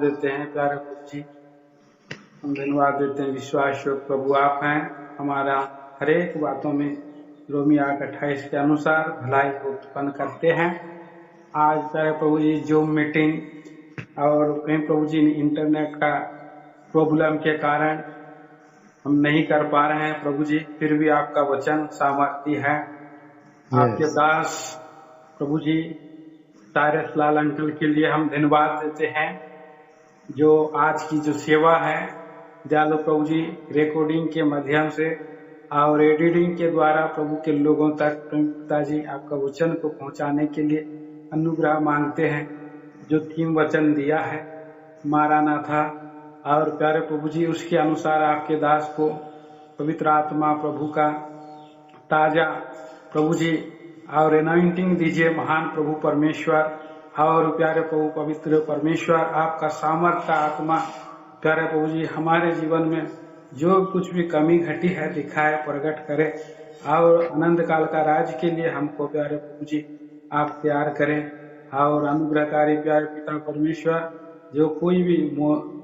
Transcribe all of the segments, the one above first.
देते हैं प्यारे प्रभु जी, हम धन्यवाद देते हैं। विश्वास योग प्रभु आप हैं, हमारा हर एक बातों में रोमी 8:28 के अनुसार भलाई को उत्पन्न करते हैं। आज प्यारे प्रभु जी जूम मीटिंग और कहीं प्रभु जी इंटरनेट का प्रॉब्लम के कारण हम नहीं कर पा रहे हैं प्रभु जी, फिर भी आपका वचन सामर्थ्य है। आपके दास प्रभु जी साइरस लाल अंकल के लिए हम धन्यवाद देते हैं, जो आज की जो सेवा है दयालु प्रभु जी रिकॉर्डिंग के माध्यम से और एडिटिंग के द्वारा प्रभु के लोगों तक पिताजी आपका वचन को पहुंचाने के लिए अनुग्रह मांगते हैं। जो थीम वचन दिया है मारानाथा, और प्यारे प्रभु जी उसके अनुसार आपके दास को पवित्र आत्मा प्रभु का ताजा प्रभु जी और एनॉइंटिंग दीजिए महान प्रभु परमेश्वर। और प्यारे प्रभु पवित्र परमेश्वर आपका सामर्थ्य आत्मा प्यारे प्रभु जी हमारे जीवन में जो कुछ भी कमी घटी है दिखाए, प्रकट करे और अनंत काल का राज के लिए हमको प्यारे प्रभु जी आप तैयार करें। और अनुग्रहकारी प्यारे पिता परमेश्वर, जो कोई भी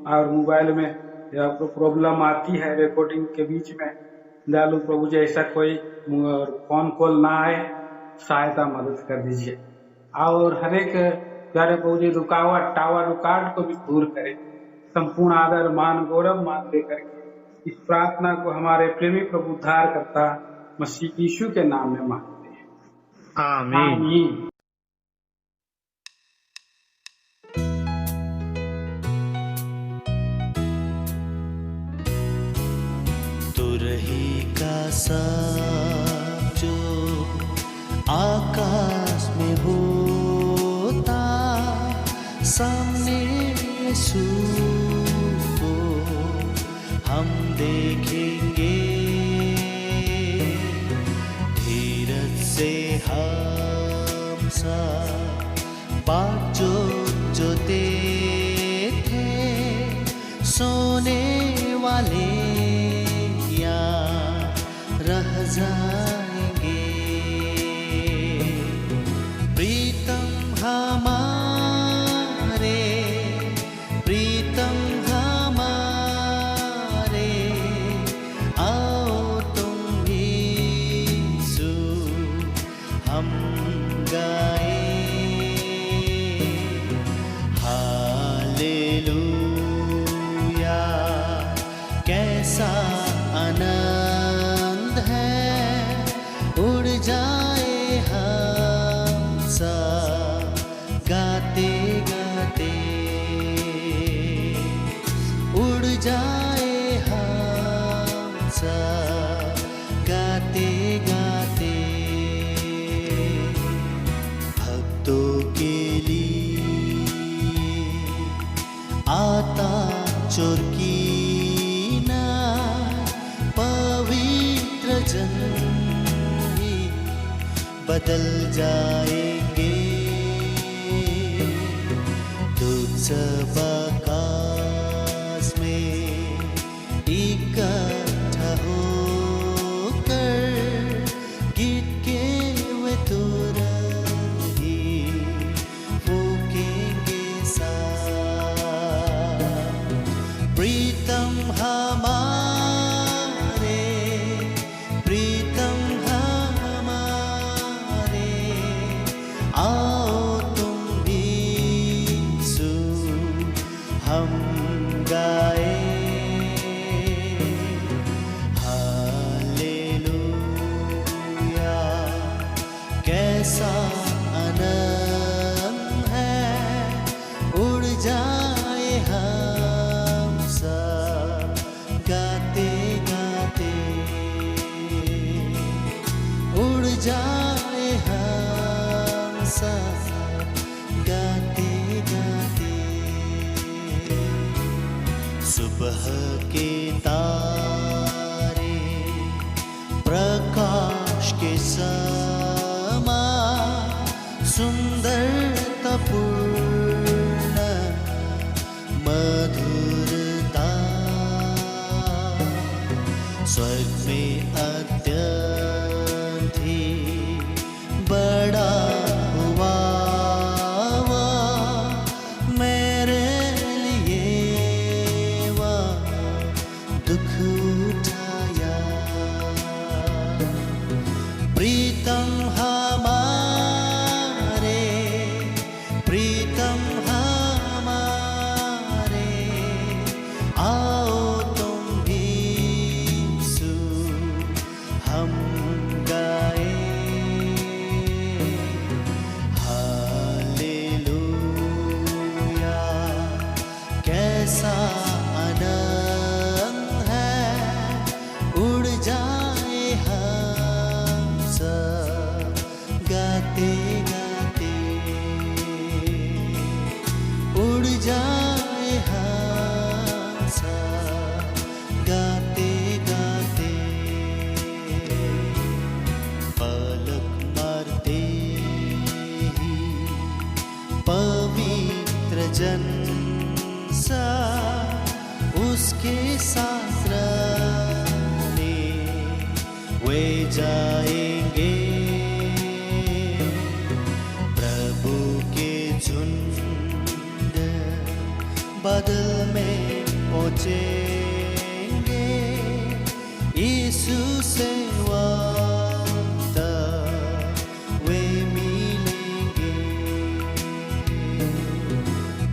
और मोबाइल में या प्रॉब्लम आती है रिकॉर्डिंग के बीच में, दयालु प्रभु जी ऐसा कोई फोन कॉल ना आए, सहायता मदद कर दीजिए। और हर एक प्यारे प्रभु जी रुकावट टावर रुकावट को भी दूर करें। संपूर्ण आदर मान गौरव मान लेकर के इस प्रार्थना को हमारे प्रेमी प्रभु उद्धार करता मसीह यीशु के नाम में मांगते हैं, आमीन। तुरही का सांप जो आकाश में होता, सामने यीशु को हम देखेंगे। धीरज से हम सब बाट जो थे, सोने वाले रह जाएंगे। प्रीतम हमारे आओ तुम भी सु हम गाए। हालेलुया कैसा आनंद है, उड़ जाए हम सब गाते गाते, उड़ जाए हम सब गाते गाते। भक्तों के लिए आता चोर की ना पवित्र जन बदल जाएंगे। दूत सब आकाश में इकट्ठा होकर गीत के वे तुरही फूकेंगे साथ। प्रीतम आओ तुम भी सु हम गाए। हालेलुया कैसा आनंद है, उड़ जाए हम सब गाते गाते, उड़ जाए हम सब गाते गाते। सुबह के तारे प्रकाश के समान सुंदरता पूर्ण मधुरता, स्वर्ग में अत्यंत ही बड़ा हुआ मेरे लिए दुख उठाया। प्रीतम हमारे, प्रीतम हमारे, आओ तुम भी यीशु हम गाए। हालेलुया, कैसा आनंद है, उड़ जाए हम सब गाते गाते, उड़ जाए हम सब गाते गाते। पलक मारते ही पवित्र जन सा उसके साथ रहने वे जाएंगे। प्रभु के झुंड बादल में पहुंचेंगे, यीशु से वादा वे मिलेंगे।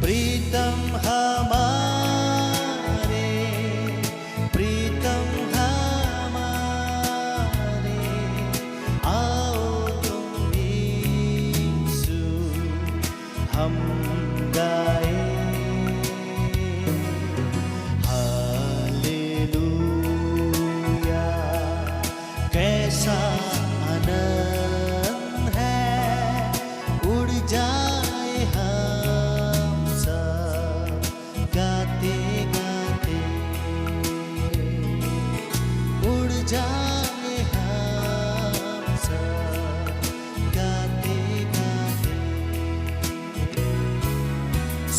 प्रीतम हमारे, प्रीतम हमारे, आओ तुम भी यीशु हम गाए। हालेलुया, कैसा आनंद है, उड़ जाए हम सब गाते गाते, उड़ जाए हम सब गाते गाते।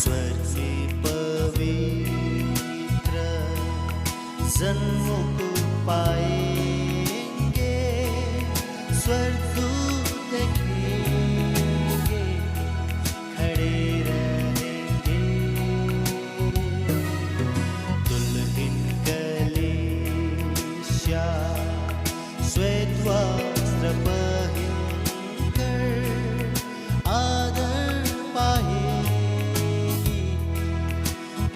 स्वर्ग में पवित्र जन्मों को पाएंगे, स्वर्गदूत देखेंगे, खड़े रहेंगे। दुल्हन कलीसिया श्वेत वस्त्र पहनकर आदर पाएगी,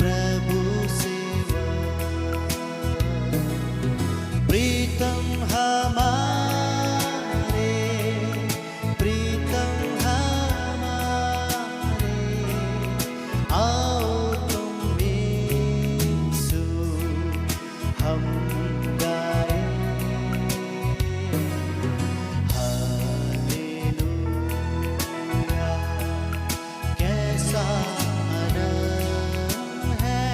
प्रभु सेवा। प्रीतम हमारे, प्रीतम हमारे, आओ तुम भी यीशु हम गाए। हालेलुया, कैसा आनंद है,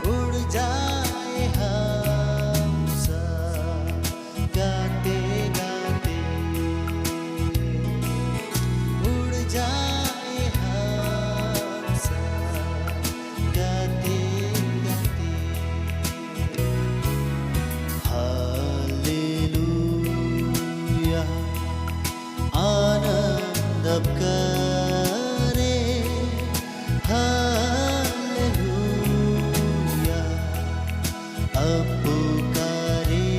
उड़ जाए हम सब गाते गाते, उड़ जाए हम सब गाते गाते। हालेलुया, आनंद अब करे। हालेलुया, अब पुकारे।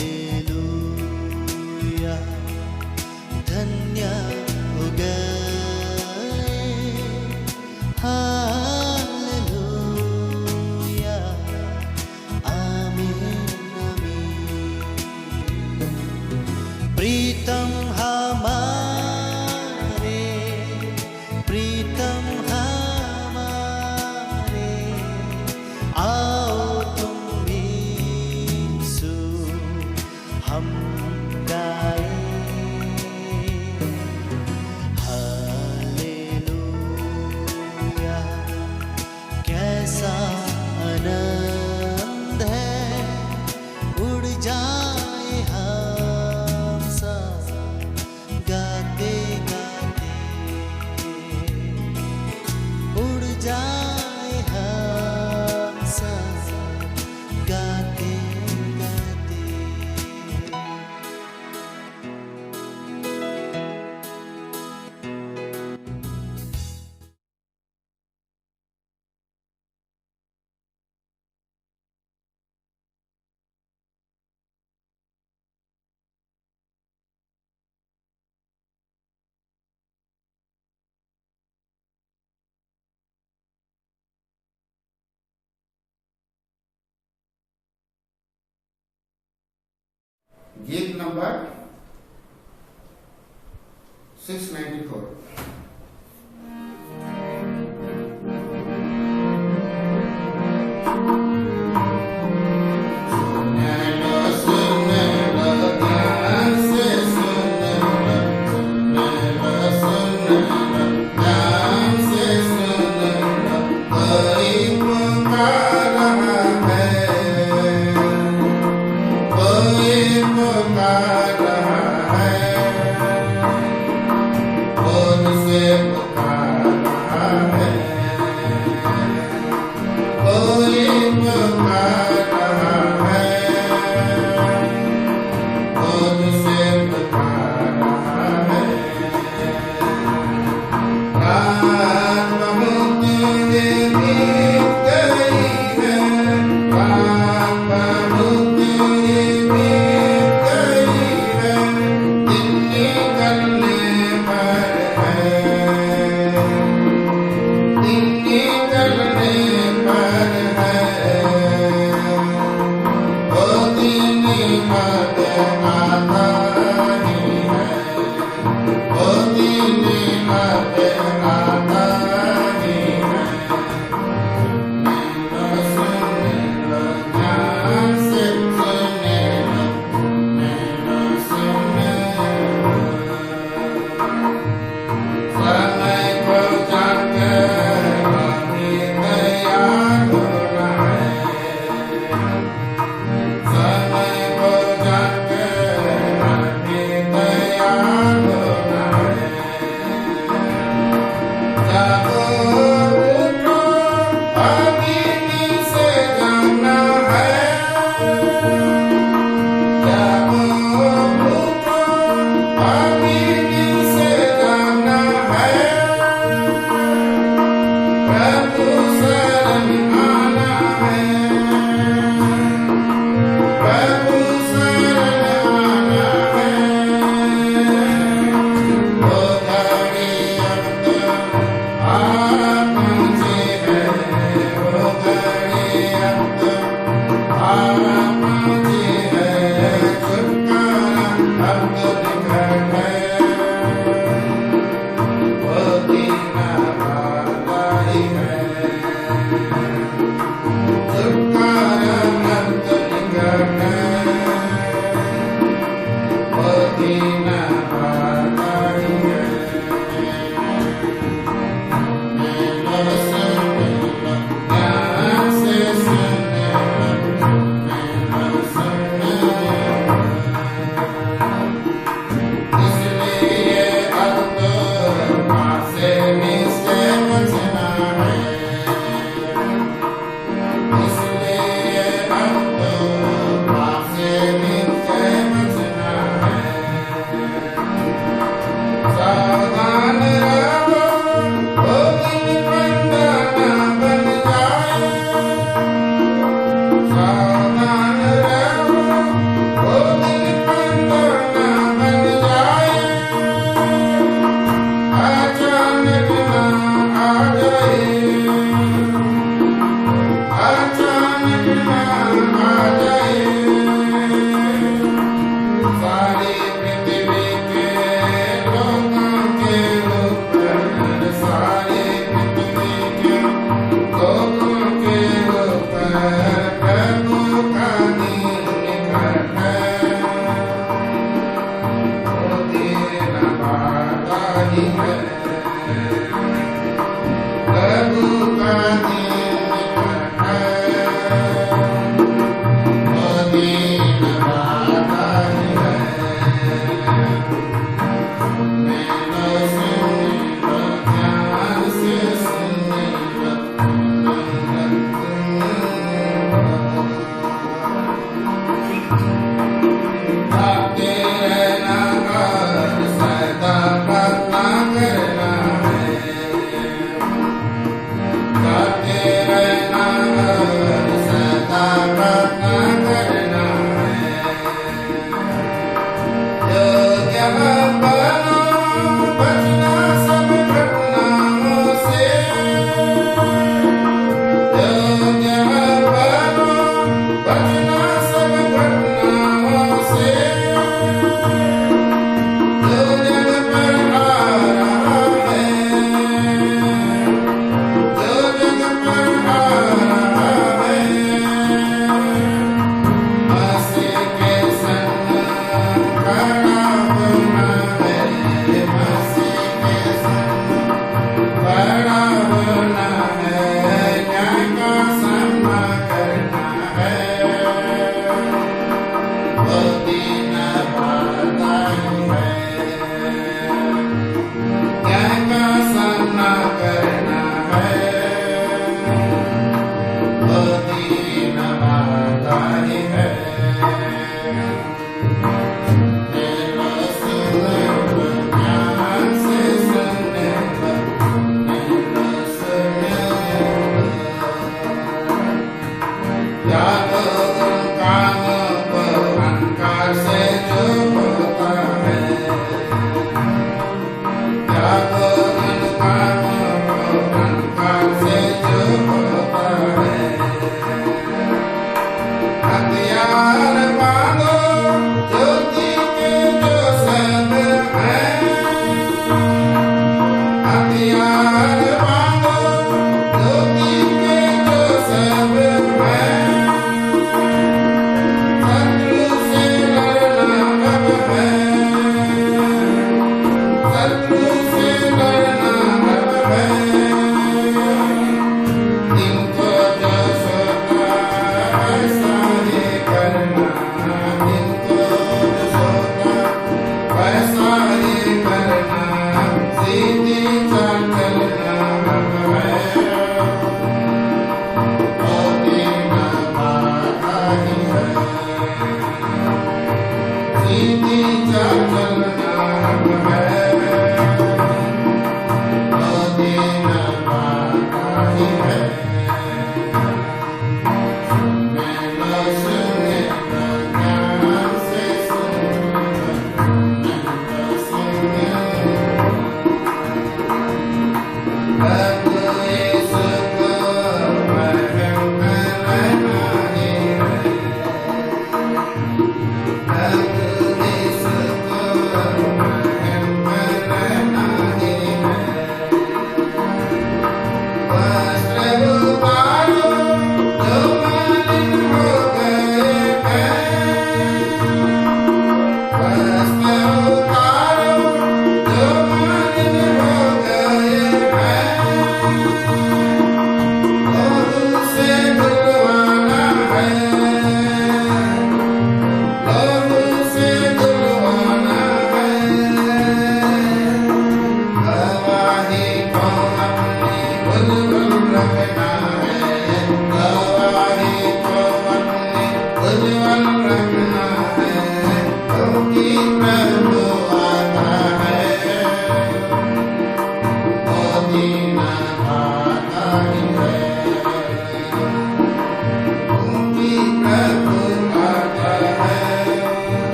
हालेलुया, धन्य हो गए। हालेलुया, आमीन आमीन। प्रीतम हमारे, प्रीतम हमारे, गीत नंबर 694।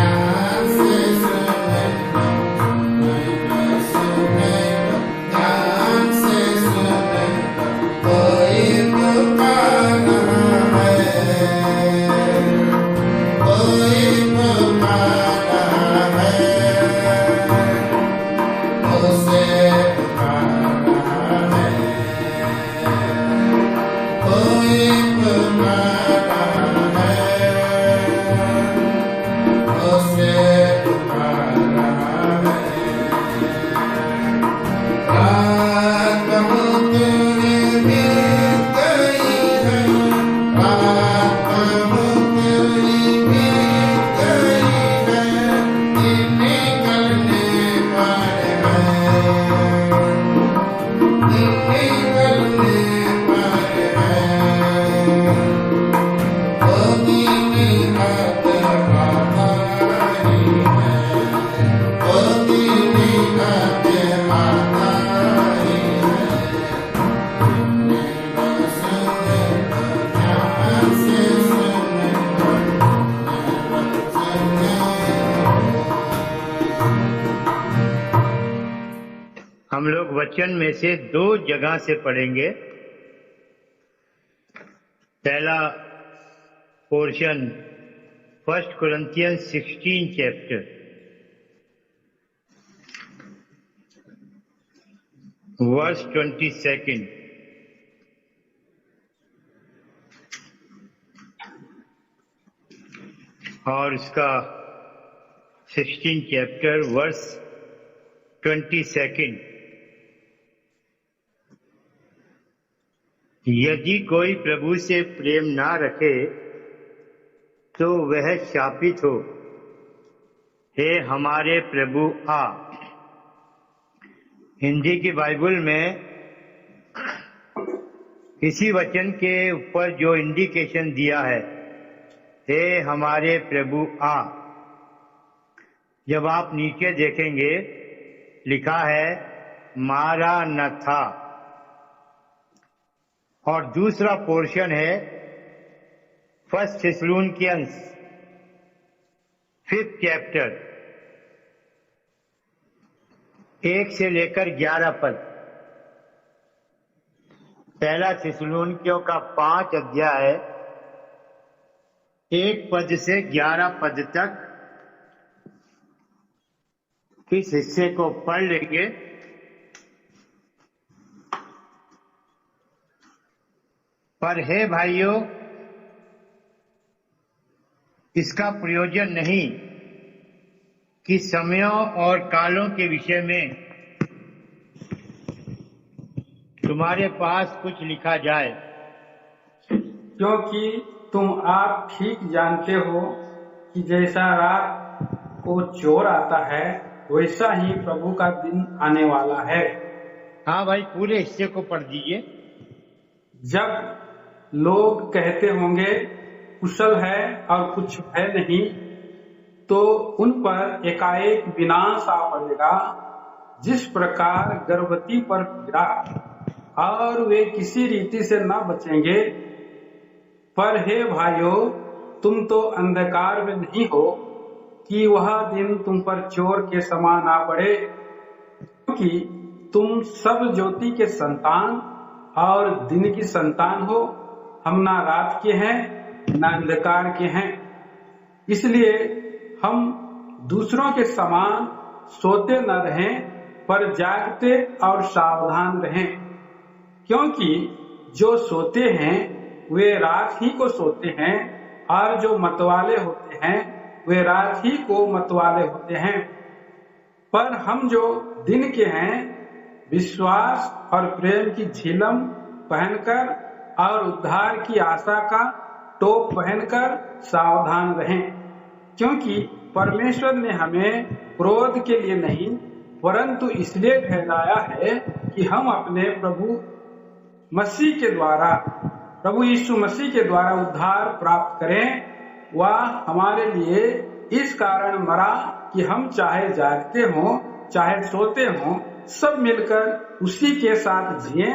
ध्यान से सुने, ध्यान से सुने, कोई पुकार रहा है, कोई पुकार रहा है, उसे पुकार रहा है, कोई पुकार रहा है, उसे पुकार रहा है। रात बहुत बीत गई है, रात बहुत बीत गई है, दिन निकलने पर है, दिन निकलने पर है, वो दिन अब आता ही है, वो दिन अब आता ही है। ध्यान से सुने, हम लोग वचन में से 2 जगह से पढ़ेंगे। पहला पोर्शन 1 Corinthians 16 चैप्टर, वर्स 22, और इसका 16 चैप्टर वर्स 22। यदि कोई प्रभु से प्रेम ना रखे तो वह शापित हो। हे हमारे प्रभु आ। हिंदी की बाइबल में इसी वचन के ऊपर जो इंडिकेशन दिया है, हे हमारे प्रभु आ, जब आप नीचे देखेंगे लिखा है मारानाथा। और दूसरा पोर्शन है 1 Thessalonians 5th चैप्टर 1 से लेकर 11 पद। पहला थिस्सलुनीकियों का 5 अध्याय 1 पद से 11 पद तक इस हिस्से को पढ़ लेंगे। पर हे भाइयों, इसका प्रयोजन नहीं कि समयों और कालों के विषय में तुम्हारे पास कुछ लिखा जाए, क्योंकि तुम आप ठीक जानते हो कि जैसा रात को चोर आता है वैसा ही प्रभु का दिन आने वाला है। हाँ भाई, पूरे हिस्से को पढ़ दीजिए। जब लोग कहते होंगे कुशल है और कुछ है नहीं, तो उन पर एकाएक विनाश आ पड़ेगा, जिस प्रकार गर्भवती पर गिरा, और वे किसी रीति से न बचेंगे। पर हे भाइयों, तुम तो अंधकार में नहीं हो कि वह दिन तुम पर चोर के समान आ पड़े, क्योंकि तुम सब ज्योति के संतान और दिन की संतान हो। हम ना रात के हैं ना अंधकार के हैं, इसलिए हम दूसरों के समान सोते न रहें, पर जागते और सावधान रहें। क्योंकि जो सोते हैं वे रात ही को सोते हैं, और जो मतवाले होते हैं वे रात ही को मतवाले होते हैं। पर हम जो दिन के हैं, विश्वास और प्रेम की झिलम पहनकर और उद्धार की आशा का टोप पहनकर सावधान रहें। क्योंकि परमेश्वर ने हमें क्रोध के लिए नहीं, परंतु इसलिए ठहराया है कि हम अपने प्रभु यीशु मसीह के द्वारा उद्धार प्राप्त करें। वह हमारे लिए इस कारण मरा कि हम चाहे जागते हों चाहे सोते हों, सब मिलकर उसी के साथ जिएं।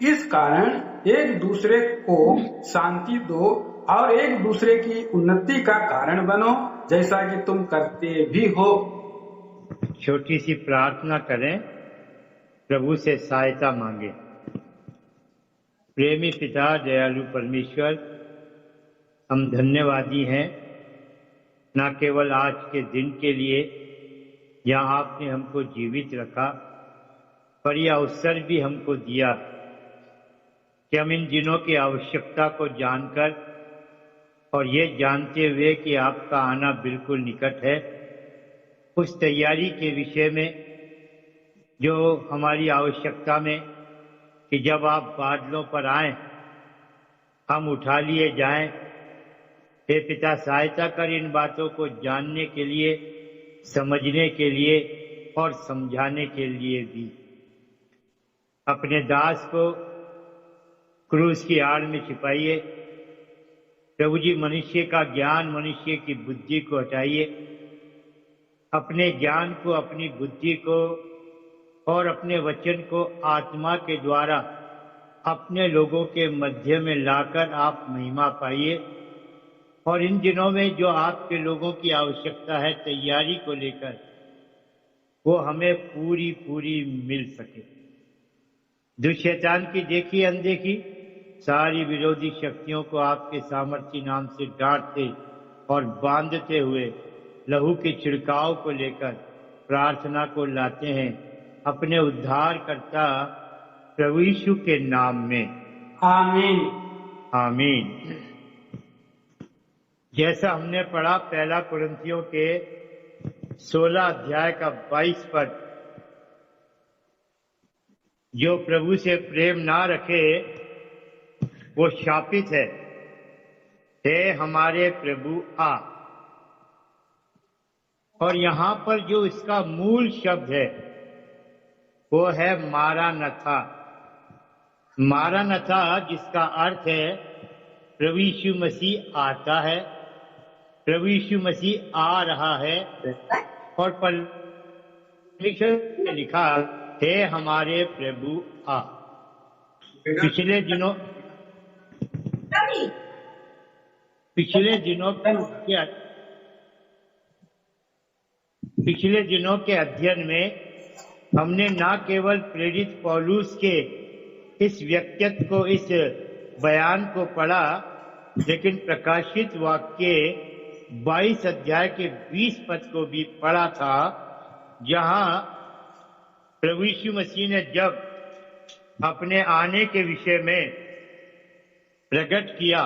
इस कारण एक दूसरे को शांति दो और एक दूसरे की उन्नति का कारण बनो। जैसा कि तुम करते भी हो। छोटी सी प्रार्थना करें, प्रभु से सहायता मांगे। प्रेमी पिता, दयालु परमेश्वर, हम धन्यवादी हैं न केवल आज के दिन के लिए जहाँ आपने हमको जीवित रखा, पर यह अवसर भी हमको दिया कि हम इन दिनों की आवश्यकता को जानकर और ये जानते हुए कि आपका आना बिल्कुल निकट है, उस तैयारी के विषय में जो हमारी आवश्यकता में कि जब आप बादलों पर आए हम उठा लिए जाएं। हे पिता, सहायता कर इन बातों को जानने के लिए, समझने के लिए और समझाने के लिए भी। अपने दास को क्रूस की आड़ में छिपाइए। प्रभु जी, मनुष्य का ज्ञान, मनुष्य की बुद्धि को हटाइए। अपने ज्ञान को, अपनी बुद्धि को और अपने वचन को आत्मा के द्वारा अपने लोगों के मध्य में लाकर आप महिमा पाइए। और इन दिनों में जो आपके लोगों की आवश्यकता है तैयारी को लेकर, वो हमें पूरी पूरी मिल सके। दुष्शैतान की देखी अनदेखी सारी विरोधी शक्तियों को आपके सामर्थ्य नाम से डांटते और बांधते हुए लहू के छिड़काव को लेकर प्रार्थना को लाते हैं अपने उद्धारकर्ता प्रभु यीशु के नाम में, आमीन। आमीन। जैसा हमने पढ़ा पहला कुरिन्थियों के 16 अध्याय का 22 पद, जो प्रभु से प्रेम ना रखे वो शापित है। हे हमारे प्रभु आ। और यहां पर जो इसका मूल शब्द है वो है मारानाथा। मारानाथा, जिसका अर्थ है प्रभु यीशु मसीह आता है, प्रभु यीशु मसीह आ रहा है। और परमेश्वर ने लिखा, हे हमारे प्रभु आ। पिछले दिनों के अध्ययन में हमने न केवल प्रेरित पौलुस के इस व्यक्तित्व को, इस बयान को पढ़ा, लेकिन प्रकाशित वाक्य 22 अध्याय के 20 पद को भी पढ़ा था, जहां प्रभु यीशु मसीह ने जब अपने आने के विषय में प्रकट किया।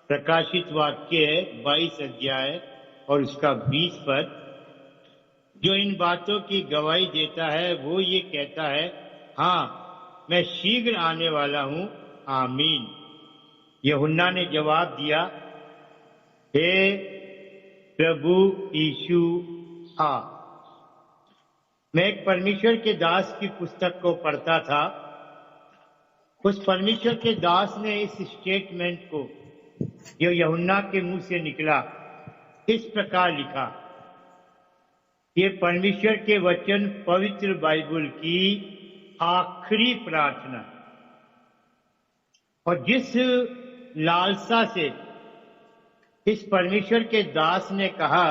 प्रकाशित वाक्य 22 अध्याय और उसका 20 पद जो इन बातों की गवाही देता है, वो ये कहता है, हाँ मैं शीघ्र आने वाला हूं, आमीन। यूहन्ना ने जवाब दिया, हे प्रभु यीशु आ। मैं एक परमेश्वर के दास की पुस्तक को पढ़ता था। उस परमेश्वर के दास ने इस स्टेटमेंट को, जो यूहन्ना के मुंह से निकला, इस प्रकार लिखा। ये परमेश्वर के वचन पवित्र बाइबल की आखिरी प्रार्थना, और जिस लालसा से इस परमेश्वर के दास ने कहा,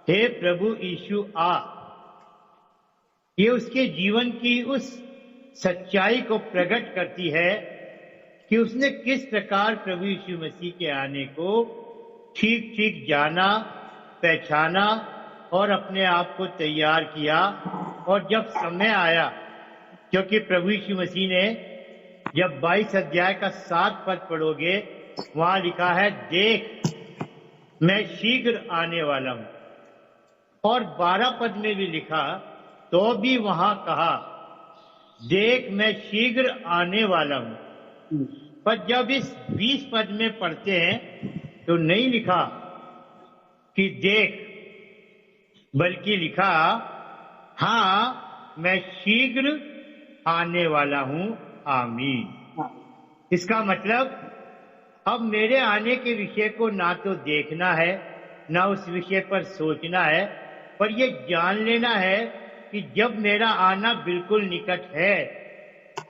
हे प्रभु यीशु आ, ये उसके जीवन की उस सच्चाई को प्रकट करती है कि उसने किस प्रकार प्रभु यीशु मसीह के आने को ठीक ठीक जाना, पहचाना और अपने आप को तैयार किया। और जब समय आया, क्योंकि प्रभु यीशु मसीह ने, जब 22 अध्याय का 7 पद पढ़ोगे, वहां लिखा है, देख मैं शीघ्र आने वाला हूं। और 12 पद में भी लिखा, तो भी वहां कहा, देख मैं शीघ्र आने वाला हूं। पर जब इस 20 पद में पढ़ते हैं तो नहीं लिखा कि देख, बल्कि लिखा, हाँ मैं शीघ्र आने वाला हूं, आमीन। इसका मतलब अब मेरे आने के विषय को ना तो देखना है, ना उस विषय पर सोचना है, पर ये जान लेना है कि जब मेरा आना बिल्कुल निकट है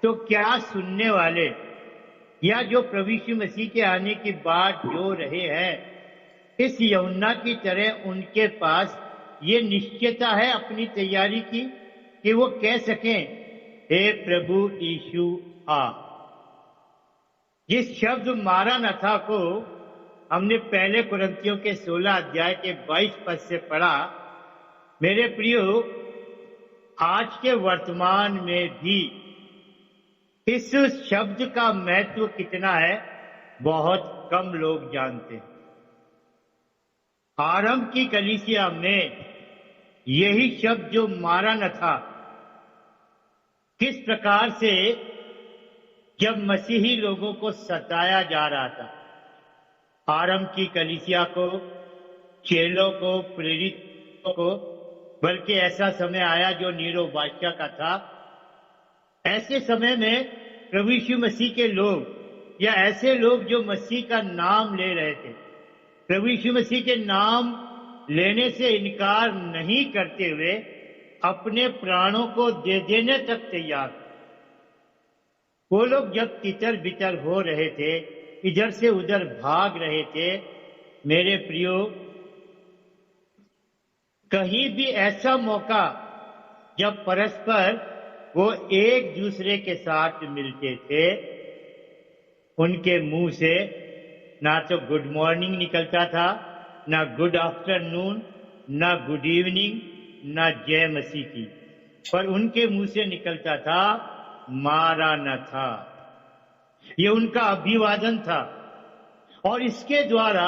तो क्या सुनने वाले या जो प्रभु यीशु मसीह के आने की बात जो रहे हैं, इस यमुना की तरह उनके पास ये निश्चयता है अपनी तैयारी की कि वो कह सकें, हे प्रभु यीशु आ। जिस शब्द मारानाथा को हमने पहले कुरिन्थियों के 16 अध्याय के 22 पद से पढ़ा, मेरे प्रियो, आज के वर्तमान में भी इस शब्द का महत्व कितना है बहुत कम लोग जानते हैं। आरंभ की कलीसिया में यही शब्द जो मारानाथा, किस प्रकार से जब मसीही लोगों को सताया जा रहा था, आरंभ की कलीसिया को, चेलों को, प्रेरितों को, बल्कि ऐसा समय आया जो नीरो बादशाह का था। ऐसे समय में प्रभु यीशु मसीह के लोग या ऐसे लोग जो मसीह का नाम ले रहे थे, प्रभु यीशु मसीह के नाम लेने से इनकार नहीं करते हुए अपने प्राणों को दे देने तक तैयार। वो लोग जब तितर बितर हो रहे थे, इधर से उधर भाग रहे थे, मेरे प्रियो, कहीं भी ऐसा मौका जब परस्पर वो एक दूसरे के साथ मिलते थे, उनके मुंह से ना तो गुड मॉर्निंग निकलता था, ना गुड आफ्टरनून, ना गुड इवनिंग, ना जय मसीह की, पर उनके मुंह से निकलता था मारानाथा। ये उनका अभिवादन था और इसके द्वारा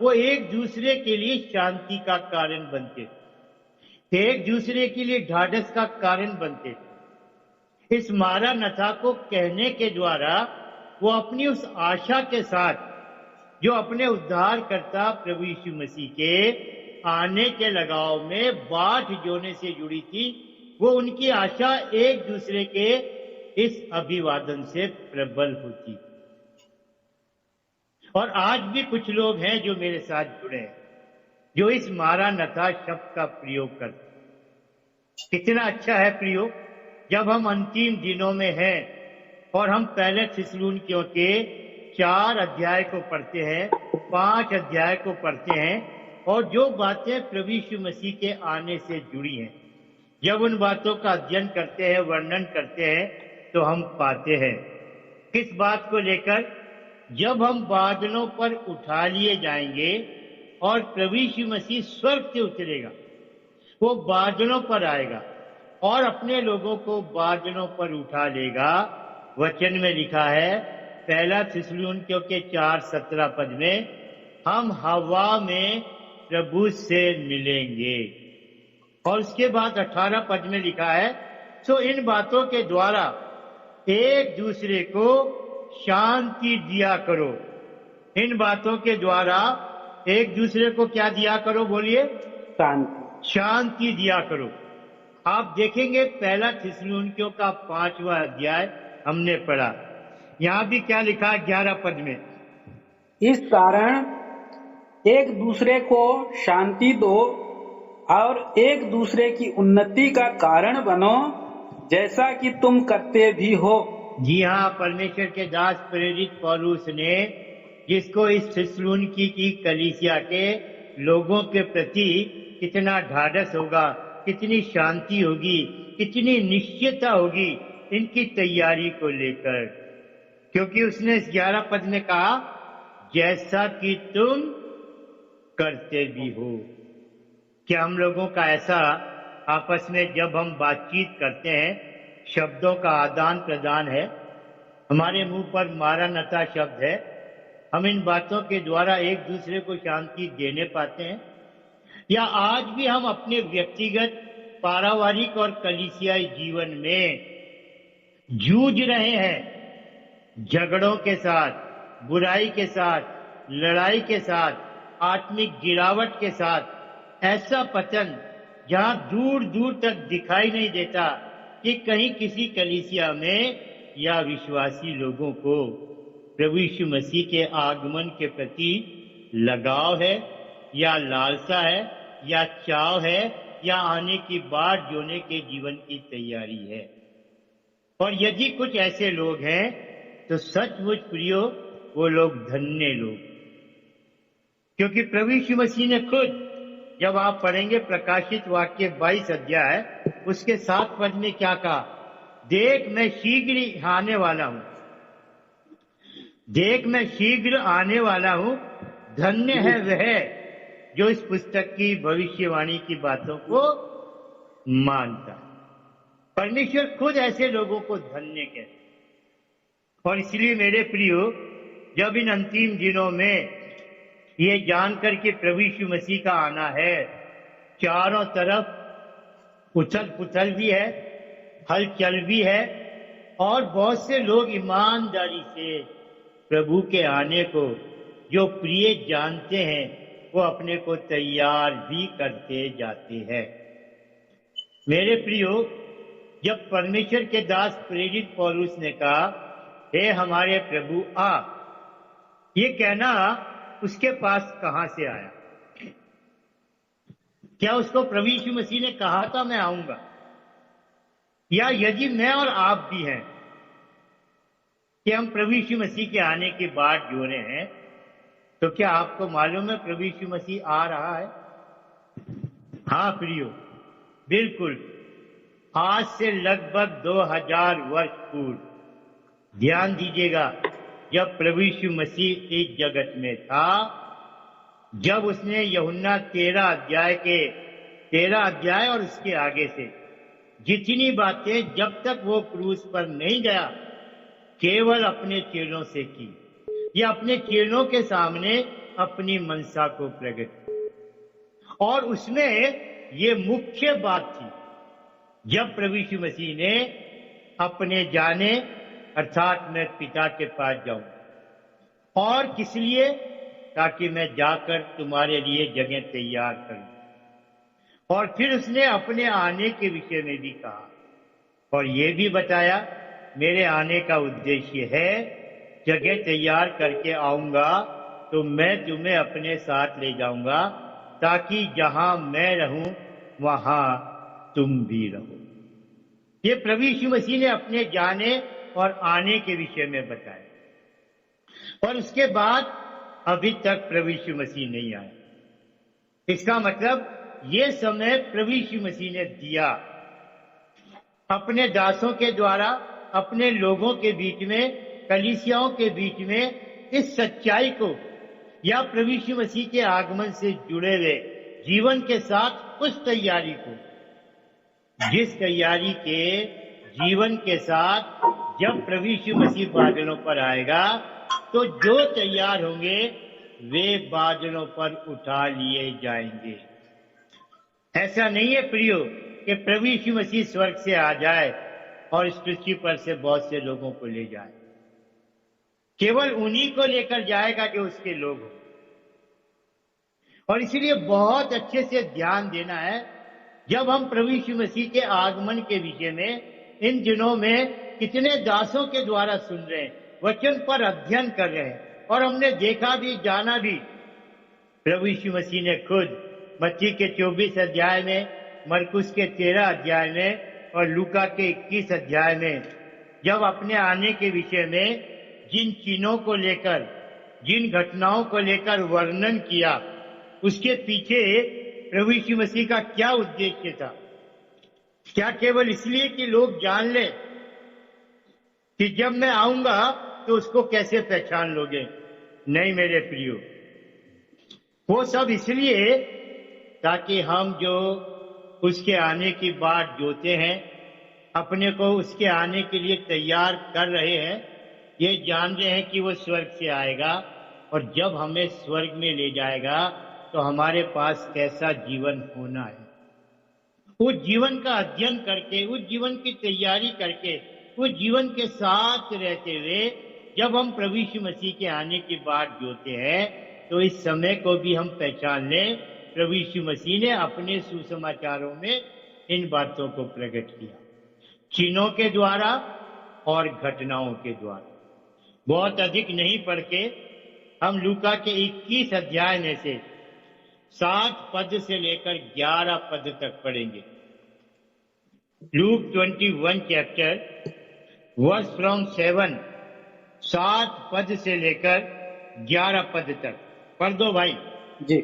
वो एक दूसरे के लिए शांति का कारण बनते थे, एक दूसरे के लिए ढाढ़स का कारण बनते थे। इस मारानाथा को कहने के द्वारा वो अपनी उस आशा के साथ जो अपने उद्धारकर्ता प्रभु यीशु मसीह के आने के लगाव में बाट जोड़ने से जुड़ी थी, वो उनकी आशा एक दूसरे के इस अभिवादन से प्रबल होती। और आज भी कुछ लोग हैं जो मेरे साथ जुड़े हैं, जो इस मारानाथा शब्द का प्रयोग करते। कितना अच्छा है प्रियो, जब हम अंतिम दिनों में हैं और हम पहले थिस्सलुनीकियों के 4 अध्याय को पढ़ते हैं, 5 अध्याय को पढ़ते हैं, और जो बातें प्रभु यीशु मसीह के आने से जुड़ी हैं, जब उन बातों का अध्ययन करते हैं, वर्णन करते हैं, तो हम पाते हैं किस बात को लेकर, जब हम बादलों पर उठा लिए जाएंगे और प्रभु यीशु मसीह स्वर्ग से उतरेगा, वो बादलों पर आएगा और अपने लोगों को बादलों पर उठा लेगा। वचन में लिखा है, पहला थिस्सलुनीकियों के 4:17 पद में, हम हवा में प्रभु से मिलेंगे। और उसके बाद 18 पद में लिखा है, सो इन बातों के द्वारा एक दूसरे को शांति दिया करो। इन बातों के द्वारा एक दूसरे को क्या दिया करो, बोलिए? शांति। शांति दिया करो। आप देखेंगे पहला थिस्सलुनीकियों का 5वां अध्याय हमने पढ़ा, यहां भी क्या लिखा 11 पद में, इस कारण एक दूसरे को शांति दो और एक दूसरे की उन्नति का कारण बनो, जैसा कि तुम करते भी हो। जी हाँ, परमेश्वर के दास प्रेरित पौलुस ने, जिसको इस थिस्सलुनीकी की कलीसिया के लोगों के प्रति कितना ढाढ़स होगा, कितनी शांति होगी, कितनी निश्चयता होगी इनकी तैयारी को लेकर, क्योंकि उसने इस 11 पद में कहा, जैसा कि तुम करते भी हो। क्या हम लोगों का ऐसा आपस में जब हम बातचीत करते हैं, शब्दों का आदान प्रदान है, हमारे मुंह पर मारानाथा शब्द है, हम इन बातों के द्वारा एक दूसरे को शांति देने पाते हैं? या आज भी हम अपने व्यक्तिगत, पारिवारिक और कलीसियाई जीवन में जूझ रहे हैं झगड़ों के साथ, बुराई के साथ, लड़ाई के साथ, आत्मिक गिरावट के साथ, ऐसा पतन जहां दूर दूर तक दिखाई नहीं देता कि कहीं किसी कलीसिया में या विश्वासी लोगों को प्रभु यीशु मसीह के आगमन के प्रति लगाव है या लालसा है या चाव है या आने की बाट जोने के जीवन की तैयारी है। और यदि कुछ ऐसे लोग हैं तो सचमुच प्रियो, वो लोग धन्य लोग, क्योंकि प्रभु यीशु मसीह ने खुद, जब आप पढ़ेंगे प्रकाशित वाक्य 22 अध्याय उसके 7 पद में क्या कहा, देख मैं शीघ्र ही आने वाला हूं, देख मैं शीघ्र आने वाला हूं, धन्य है वह जो इस पुस्तक की भविष्यवाणी की बातों को मानता है। परमेश्वर खुद ऐसे लोगों को धन्य कहते हैं। और इसलिए मेरे प्रियो, जब इन अंतिम दिनों में ये जानकर के प्रभु यीशु मसीह का आना है, चारों तरफ उथल पुथल भी है, हलचल भी है, और बहुत से लोग ईमानदारी से प्रभु के आने को जो प्रिय जानते हैं वो अपने को तैयार भी करते जाते हैं। मेरे प्रियो, जब परमेश्वर के दास प्रेरित पौलुस ने कहा, हे हमारे प्रभु आ, ये कहना उसके पास कहां से आया? क्या उसको प्रभु यीशु मसीह ने कहा था मैं आऊंगा? या यदि मैं और आप भी हैं कि हम प्रभु यीशु मसीह के आने की बात जो रहे हैं, तो क्या आपको मालूम है प्रभु यीशु मसीह आ रहा है? हाँ प्रियो, बिल्कुल, आज से लगभग 2000 वर्ष पूर्व, ध्यान दीजिएगा, जब प्रभु यीशु मसीह इस जगत में था, जब उसने यूहन्ना 13 अध्याय और उसके आगे से जितनी बातें जब तक वो क्रूस पर नहीं गया केवल अपने चेलों से की, या अपने चेलों के सामने अपनी मनसा को प्रकट किया। और उसमें ये मुख्य बात थी, जब प्रभु यीशु मसीह ने अपने जाने अर्थात मैं पिता के पास जाऊं, और किस लिए? ताकि मैं जाकर तुम्हारे लिए जगह तैयार करूं। और फिर उसने अपने आने के विषय में भी कहा और ये भी बताया, मेरे आने का उद्देश्य है जगह तैयार करके आऊंगा तो मैं तुम्हें अपने साथ ले जाऊंगा, ताकि जहां मैं रहूं वहां तुम भी रहो। ये प्रभु यीशु मसीह ने अपने जाने और आने के विषय में बताया। और उसके बाद अभी तक प्रभु यीशु मसीह नहीं आया। इसका मतलब ये समय प्रभु यीशु मसीह ने दिया अपने दासों के द्वारा, अपने लोगों के बीच में, कलीसियाओं के बीच में, इस सच्चाई को या प्रभु यीशु मसीह के आगमन से जुड़े हुए जीवन के साथ उस तैयारी को, जिस तैयारी के जीवन के साथ जब प्रभु यीशु मसीह बादलों पर आएगा तो जो तैयार होंगे वे बादलों पर उठा लिए जाएंगे। ऐसा नहीं है प्रियो कि प्रभु यीशु मसीह स्वर्ग से आ जाए और इस पृथ्वी पर से बहुत से लोगों को ले जाए। केवल उन्हीं को लेकर जाएगा जो उसके लोग हों। और इसलिए बहुत अच्छे से ध्यान देना है, जब हम प्रभु यीशु मसीह के आगमन के विषय में इन दिनों में कितने दासों के द्वारा सुन रहे हैं, वचन पर अध्ययन कर रहे हैं, और हमने देखा भी, जाना भी। प्रभु यीशु मसीह ने खुद मत्ती के 24 अध्याय में, मरकुस के 13 अध्याय में और लूका के 21 अध्याय में जब अपने आने के विषय में जिन चिन्हों को लेकर, जिन घटनाओं को लेकर वर्णन किया, उसके पीछे प्रभु यीशु मसीह का क्या उद्देश्य था? क्या केवल इसलिए कि लोग जान ले कि जब मैं आऊंगा तो उसको कैसे पहचान लोगे? नहीं मेरे प्रियो, वो सब इसलिए ताकि हम जो उसके आने की बात जोते हैं, अपने को उसके आने के लिए तैयार कर रहे हैं, ये जान रहे हैं कि वो स्वर्ग से आएगा और जब हमें स्वर्ग में ले जाएगा तो हमारे पास कैसा जीवन होना है। उस जीवन का अध्ययन करके, उस जीवन की तैयारी करके, उस जीवन के साथ रहते हुए जब हम प्रभु यीशु मसीह के आने की बात जोते हैं तो इस समय को भी हम पहचान लें। प्रभु यीशु मसीह ने अपने सुसमाचारों में इन बातों को प्रकट किया, चिन्हों के द्वारा और घटनाओं के द्वारा। बहुत अधिक नहीं पढ़ के हम लूका के 21 अध्याय में से 7 पद से लेकर 11 पद तक पढ़ेंगे। लूक 21 चैप्टर वर्स फ्रॉम 7 पद से लेकर 11 पद तक पढ़ दो भाई, जी।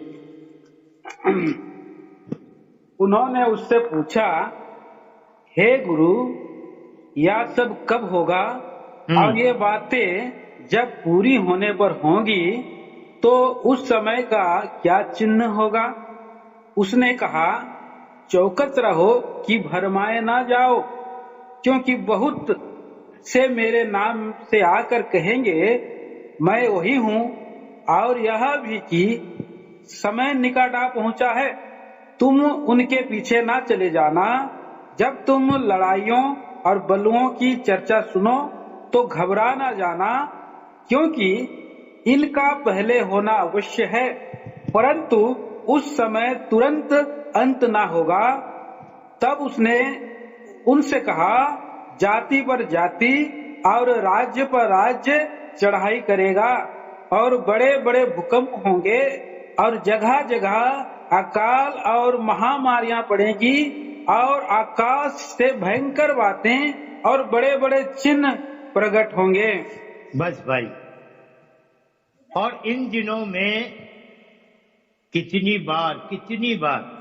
उन्होंने उससे पूछा, हे गुरु, यह सब कब होगा और ये बातें जब पूरी होने पर होंगी तो उस समय का क्या चिन्ह होगा? उसने कहा, चौकस रहो कि भरमाए ना जाओ, क्योंकि बहुत से मेरे नाम से आकर कहेंगे, मैं वही हूँ, और यह भी कि समय निकट आ पहुंचा है। तुम उनके पीछे ना चले जाना। जब तुम लड़ाइयों और बलुओं की चर्चा सुनो तो घबरा ना जाना, क्योंकि इनका पहले होना अवश्य है, परंतु उस समय तुरंत अंत ना होगा। तब उसने उनसे कहा, जाति पर जाति और राज्य पर राज्य चढ़ाई करेगा, और बड़े बड़े भूकंप होंगे, और जगह जगह अकाल और महामारियां पड़ेगी, और आकाश से भयंकर बातें और बड़े बड़े चिन्ह प्रकट होंगे। बस भाई, और इन दिनों में कितनी बार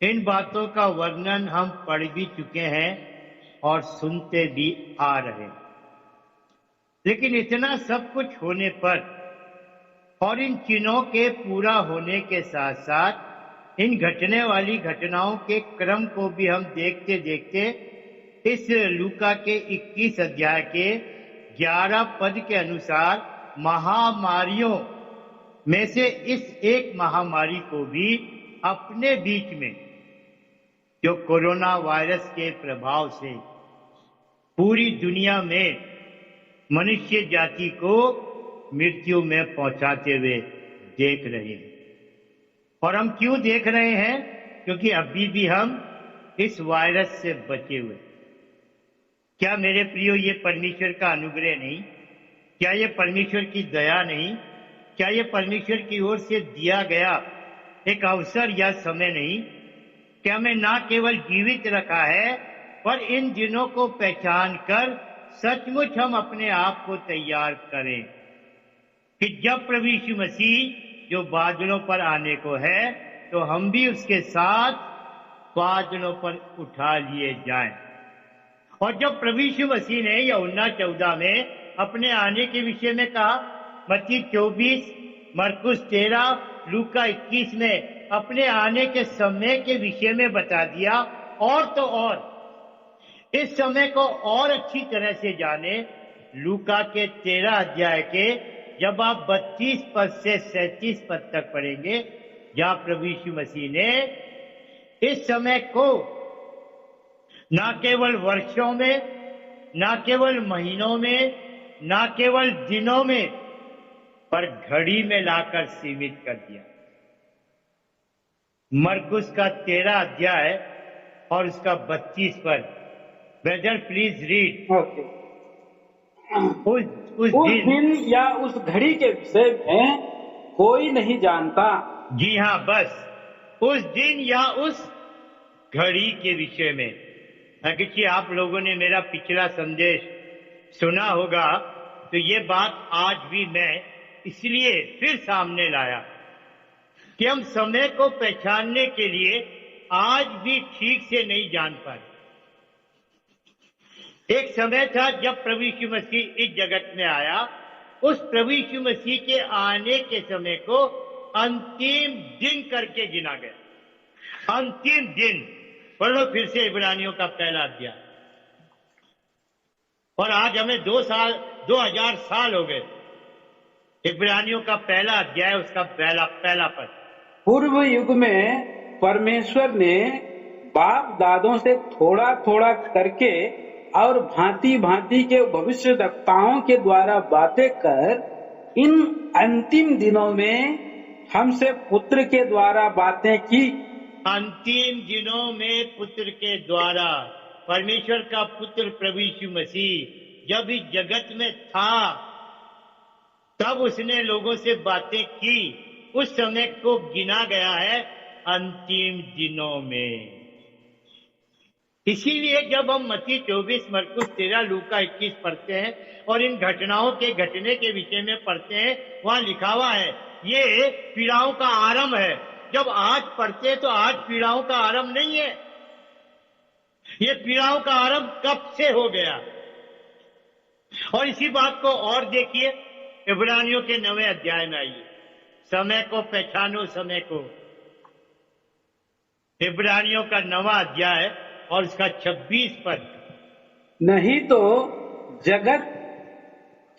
इन बातों का वर्णन हम पढ़ भी चुके हैं और सुनते भी आ रहे हैं। लेकिन इतना सब कुछ होने पर और इन चिन्हों के पूरा होने के साथ साथ इन घटने वाली घटनाओं के क्रम को भी हम देखते देखते इस लूका के 21 अध्याय के 11 पद के अनुसार महामारियों में से इस एक महामारी को भी अपने बीच में, जो कोरोना वायरस के प्रभाव से पूरी दुनिया में मनुष्य जाति को मृत्यु में पहुंचाते हुए देख रहे हैं। और हम क्यों देख रहे हैं? क्योंकि अभी भी हम इस वायरस से बचे हुए। क्या मेरे प्रियो ये परमेश्वर का अनुग्रह नहीं? क्या ये परमेश्वर की दया नहीं? क्या ये परमेश्वर की ओर से दिया गया एक अवसर या समय नहीं? क्या हमें ना केवल जीवित रखा है, पर इन दिनों को पहचान कर सचमुच हम अपने आप को तैयार करें कि जब प्रभु यीशु मसीह जो बादलों पर आने को है, तो हम भी उसके साथ बादलों पर उठा लिए जाएं। और जब प्रभु यीशु मसीह ने यूहन्ना 14 में अपने आने के विषय में कहा, मत्ती 24, मरकुस 13, लूका 21 में अपने आने के समय के विषय में बता दिया। और तो और इस समय को और अच्छी तरह से जाने, लूका के 13 अध्याय के जब आप 32 पद से 37 पद तक पढ़ेंगे, जहां प्रभु यीशु मसीह ने इस समय को ना केवल वर्षों में, ना केवल महीनों में, ना केवल दिनों में, पर घड़ी में लाकर सीमित कर दिया। मरकुस का 13 अध्याय और उसका 32 पद। Brother please read. ओके। उस दिन या उस घड़ी के विषय में कोई नहीं जानता। जी हाँ, बस उस दिन या उस घड़ी के विषय में। अगर आप लोगों ने मेरा पिछला संदेश सुना होगा, तो ये बात आज भी मैं इसलिए फिर सामने लाया कि हम समय को पहचानने के लिए आज भी ठीक से नहीं जान पाए। एक समय था जब प्रभु यीशु मसीह इस जगत में आया। उस प्रभु यीशु मसीह के आने के समय को अंतिम दिन करके गिना गया। अंतिम दिन। पढ़ो फिर से इब्रानियों का पहला अध्याय। और आज हमें 2000 साल हो गए। इब्रानियों का पहला अध्याय, उसका पहला पद। पूर्व युग में परमेश्वर ने बाप दादों से थोड़ा थोड़ा करके और भांति भांति के भविष्यवक्ताओं के द्वारा बातें कर इन अंतिम दिनों में हमसे पुत्र के द्वारा बातें की। अंतिम दिनों में पुत्र के द्वारा, परमेश्वर का पुत्र प्रभु यीशु मसीह जब इस जगत में था, तब उसने लोगों से बातें की। उस समय को गिना गया है अंतिम दिनों में। इसीलिए जब हम मत्ती 24, मरकुस 13, लूका 21 पढ़ते हैं और इन घटनाओं के घटने के विषय में पढ़ते हैं, वहां लिखा हुआ है ये पीड़ाओं का आरंभ है। जब आज पढ़ते हैं तो आज पीड़ाओं का आरंभ नहीं है, ये पीड़ाओं का आरंभ कब से हो गया। और इसी बात को और देखिए, इब्रानियों के 9वें अध्याय में आइए, समय को पहचानो समय को। इब्रानियों का 9वां अध्याय और उसका 26 पद। नहीं तो जगत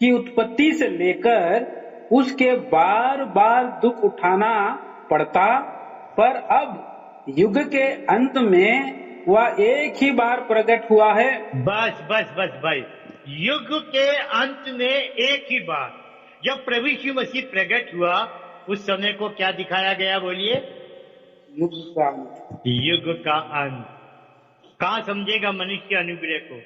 की उत्पत्ति से लेकर उसके बार बार दुख उठाना पड़ता, पर अब युग के अंत में वह एक ही बार प्रकट हुआ है। बस बस बस भाई, युग के अंत में एक ही बार जब प्रभु यीशु मसीह प्रकट हुआ, उस समय को क्या दिखाया गया बोलिए? युग का अंत। युग का अंत। कहाँ समझेगा मनुष्य अनुग्रह को?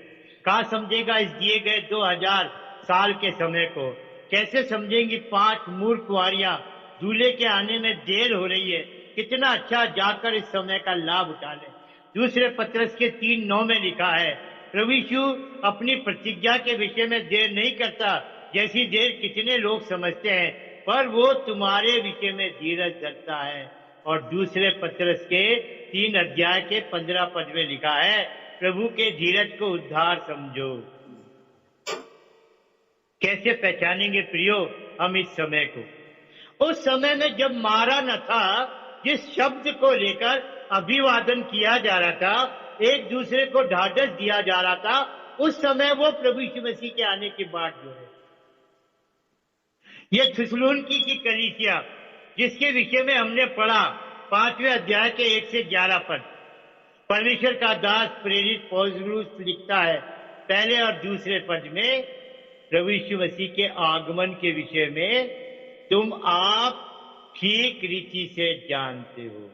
कहाँ समझेगा इस दिए गए 2000 साल के समय को? कैसे समझेंगी 5 मूर्ख कुंवारियां, दूल्हे के आने में देर हो रही है, कितना अच्छा जाकर इस समय का लाभ उठा ले। दूसरे पत्रस के 3:9 में लिखा है, प्रभु यीशु अपनी प्रतिज्ञा के विषय में देर नहीं करता, जैसी देर कितने लोग समझते हैं, पर वो तुम्हारे विषय में धीरज धरता है। और दूसरे पत्रस के 3 अध्याय के 15 पद में लिखा है, प्रभु के धीरज को उद्धार समझो। कैसे पहचानेंगे प्रियो हम इस समय को? उस समय में जब मारा न था, जिस शब्द को लेकर अभिवादन किया जा रहा था, एक दूसरे को ढाढ़स दिया जा रहा था, उस समय वो प्रभु यीशु मसीह के आने की बात जो है, ये थिस्सलुनीकि की कलीसिया जिसके विषय में हमने पढ़ा 5वें अध्याय के 1 से 11 पद। परमेश्वर का दास प्रेरित पौलुस लिखता है पहले और दूसरे पद में, प्रभु यीशु मसीह के आगमन के विषय में तुम आप ठीक रीति से जानते हो।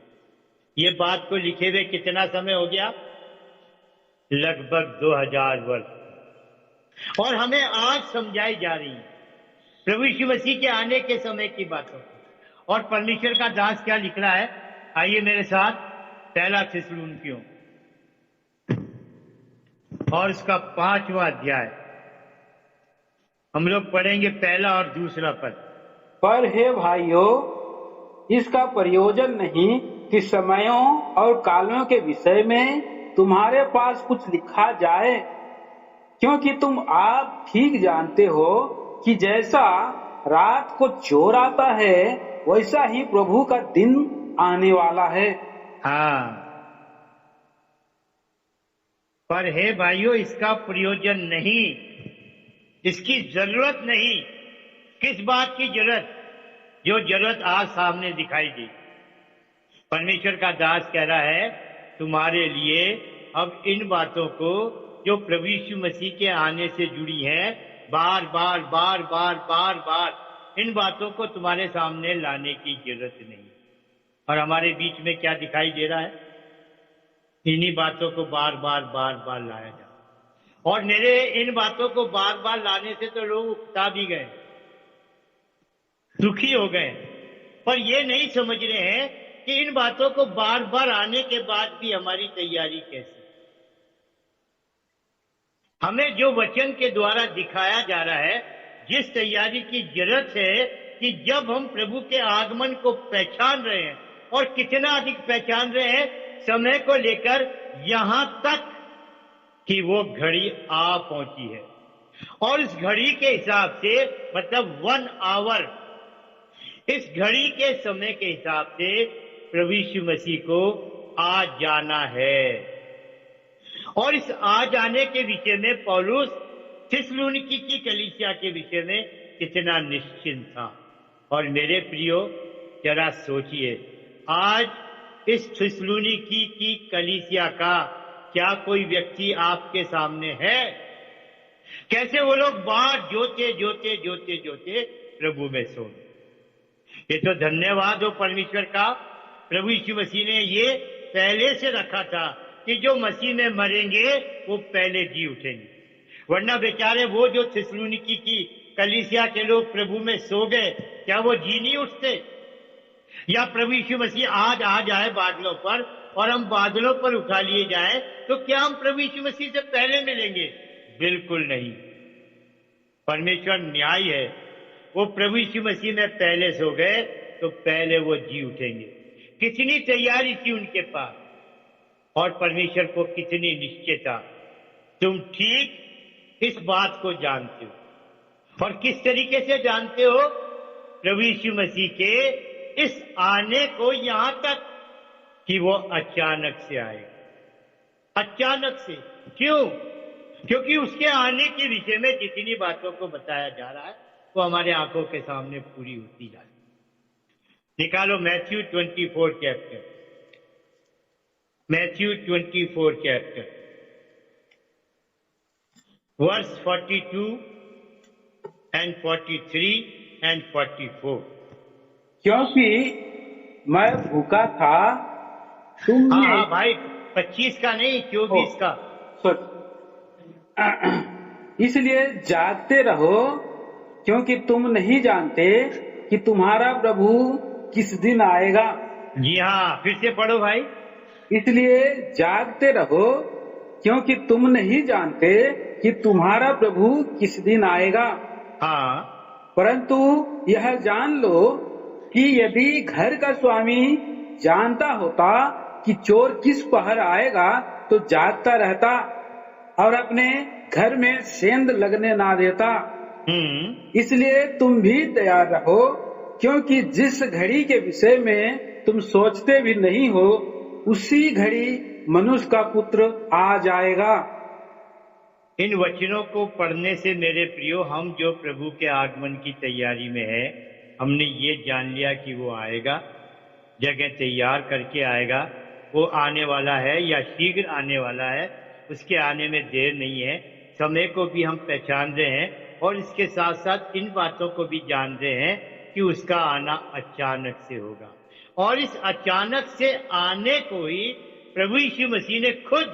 ये बात को लिखे हुए कितना समय हो गया? लगभग 2000 वर्ष। और हमें आज समझाई जा रही है प्रभु यीशु मसीह के आने के समय की बातों। और परमेश्वर का दास क्या लिख रहा है? आइए मेरे साथ, पहला थिस्सलुनीकियों और उसका 5वां अध्याय हम लोग पढ़ेंगे, पहला और दूसरा पद। पर हे भाइयों, इसका प्रयोजन नहीं कि समयों और कालों के विषय में तुम्हारे पास कुछ लिखा जाए, क्योंकि तुम आप ठीक जानते हो कि जैसा रात को चोर आता है, वैसा ही प्रभु का दिन आने वाला है। हाँ, पर हे भाइयों, इसका प्रयोजन नहीं, इसकी जरूरत नहीं। किस बात की जरूरत? जो जरूरत आज सामने दिखाई दी। परमेश्वर का दास कह रहा है तुम्हारे लिए अब इन बातों को जो प्रभु यीशु मसीह के आने से जुड़ी हैं, बार बार बार बार बार बार इन बातों को तुम्हारे सामने लाने की जरूरत नहीं। और हमारे बीच में क्या दिखाई दे रहा है? इन्हीं बातों को बार बार बार बार लाया जा। और मेरे इन बातों को बार बार लाने से तो लोग उकता भी गए, दुखी हो गए, पर ये नहीं समझ रहे हैं कि इन बातों को बार बार आने के बाद भी हमारी तैयारी कैसी। हमें जो वचन के द्वारा दिखाया जा रहा है, जिस तैयारी की जरूरत है कि जब हम प्रभु के आगमन को पहचान रहे हैं, और कितना अधिक पहचान रहे हैं, समय को लेकर यहां तक कि वो घड़ी आ पहुंची है। और इस घड़ी के हिसाब से, मतलब 1 आवर, इस घड़ी के समय के हिसाब से प्रभु यीशु मसीह को आ जाना है। और इस आ जाने के विषय में पौलुस थिस्सलुनीकि की कलीसिया के विषय में कितना निश्चिंत था। और मेरे प्रियो, जरा सोचिए, आज इस थिस्सलुनीकि की कलीसिया का क्या कोई व्यक्ति आपके सामने है? कैसे वो लोग बात जोते जोते जोते जोते प्रभु में सो गए। ये तो धन्यवाद हो परमेश्वर का, प्रभु यीशु मसीह ने ये पहले से रखा था कि जो मसीह में मरेंगे वो पहले जी उठेंगे। वरना बेचारे वो जो थिस्सलुनीकि की कलीसिया के लोग प्रभु में सो गए, क्या वो जी नहीं उठते? या प्रभु यीशु मसीह आज आ जाए बादलों पर और हम बादलों पर उठा लिए जाएं, तो क्या हम प्रभु यीशु मसीह से पहले मिलेंगे? बिल्कुल नहीं। परमेश्वर न्याय है। वो प्रभु यीशु मसीह में पहले सो गए तो पहले वो जी उठेंगे। कितनी तैयारी थी उनके पास, और परमेश्वर को कितनी निश्चयता। तुम ठीक इस बात को जानते हो। और किस तरीके से जानते हो? प्रभु यीशु मसीह के इस आने को, यहां तक कि वो अचानक से आएगा। अचानक से। क्यों? क्योंकि उसके आने के विषय में जितनी बातों को बताया जा रहा है वो हमारे आंखों के सामने पूरी होती जा रही है। निकालो Matthew 24 chapter, Matthew 24 chapter verse 42 and 43 and 44। क्योंकि मैं भूखा था, तुमने हाँ भाई, 25 का नहीं, 24 का। इसलिए जागते रहो, क्योंकि तुम नहीं जानते कि तुम्हारा प्रभु किस दिन आएगा। जी हाँ, फिर से पढ़ो भाई। इसलिए जागते रहो, क्योंकि तुम नहीं जानते कि तुम्हारा प्रभु किस दिन आएगा। हाँ, परंतु यह जान लो कि यदि घर का स्वामी जानता होता कि चोर किस पहर आएगा तो जागता रहता और अपने घर में सेंध लगने ना देता। इसलिए तुम भी तैयार रहो, क्योंकि जिस घड़ी के विषय में तुम सोचते भी नहीं हो उसी घड़ी मनुष्य का पुत्र आ जाएगा। इन वचनों को पढ़ने से मेरे प्रियो, हम जो प्रभु के आगमन की तैयारी में है, हमने ये जान लिया कि वो आएगा, जगह तैयार करके आएगा। वो आने वाला है या शीघ्र आने वाला है, उसके आने में देर नहीं है। समय को भी हम पहचान रहे हैं और इसके साथ साथ इन बातों को भी जान रहे हैं कि उसका आना अचानक से होगा। और इस अचानक से आने को ही प्रभु यीशु मसीह ने खुद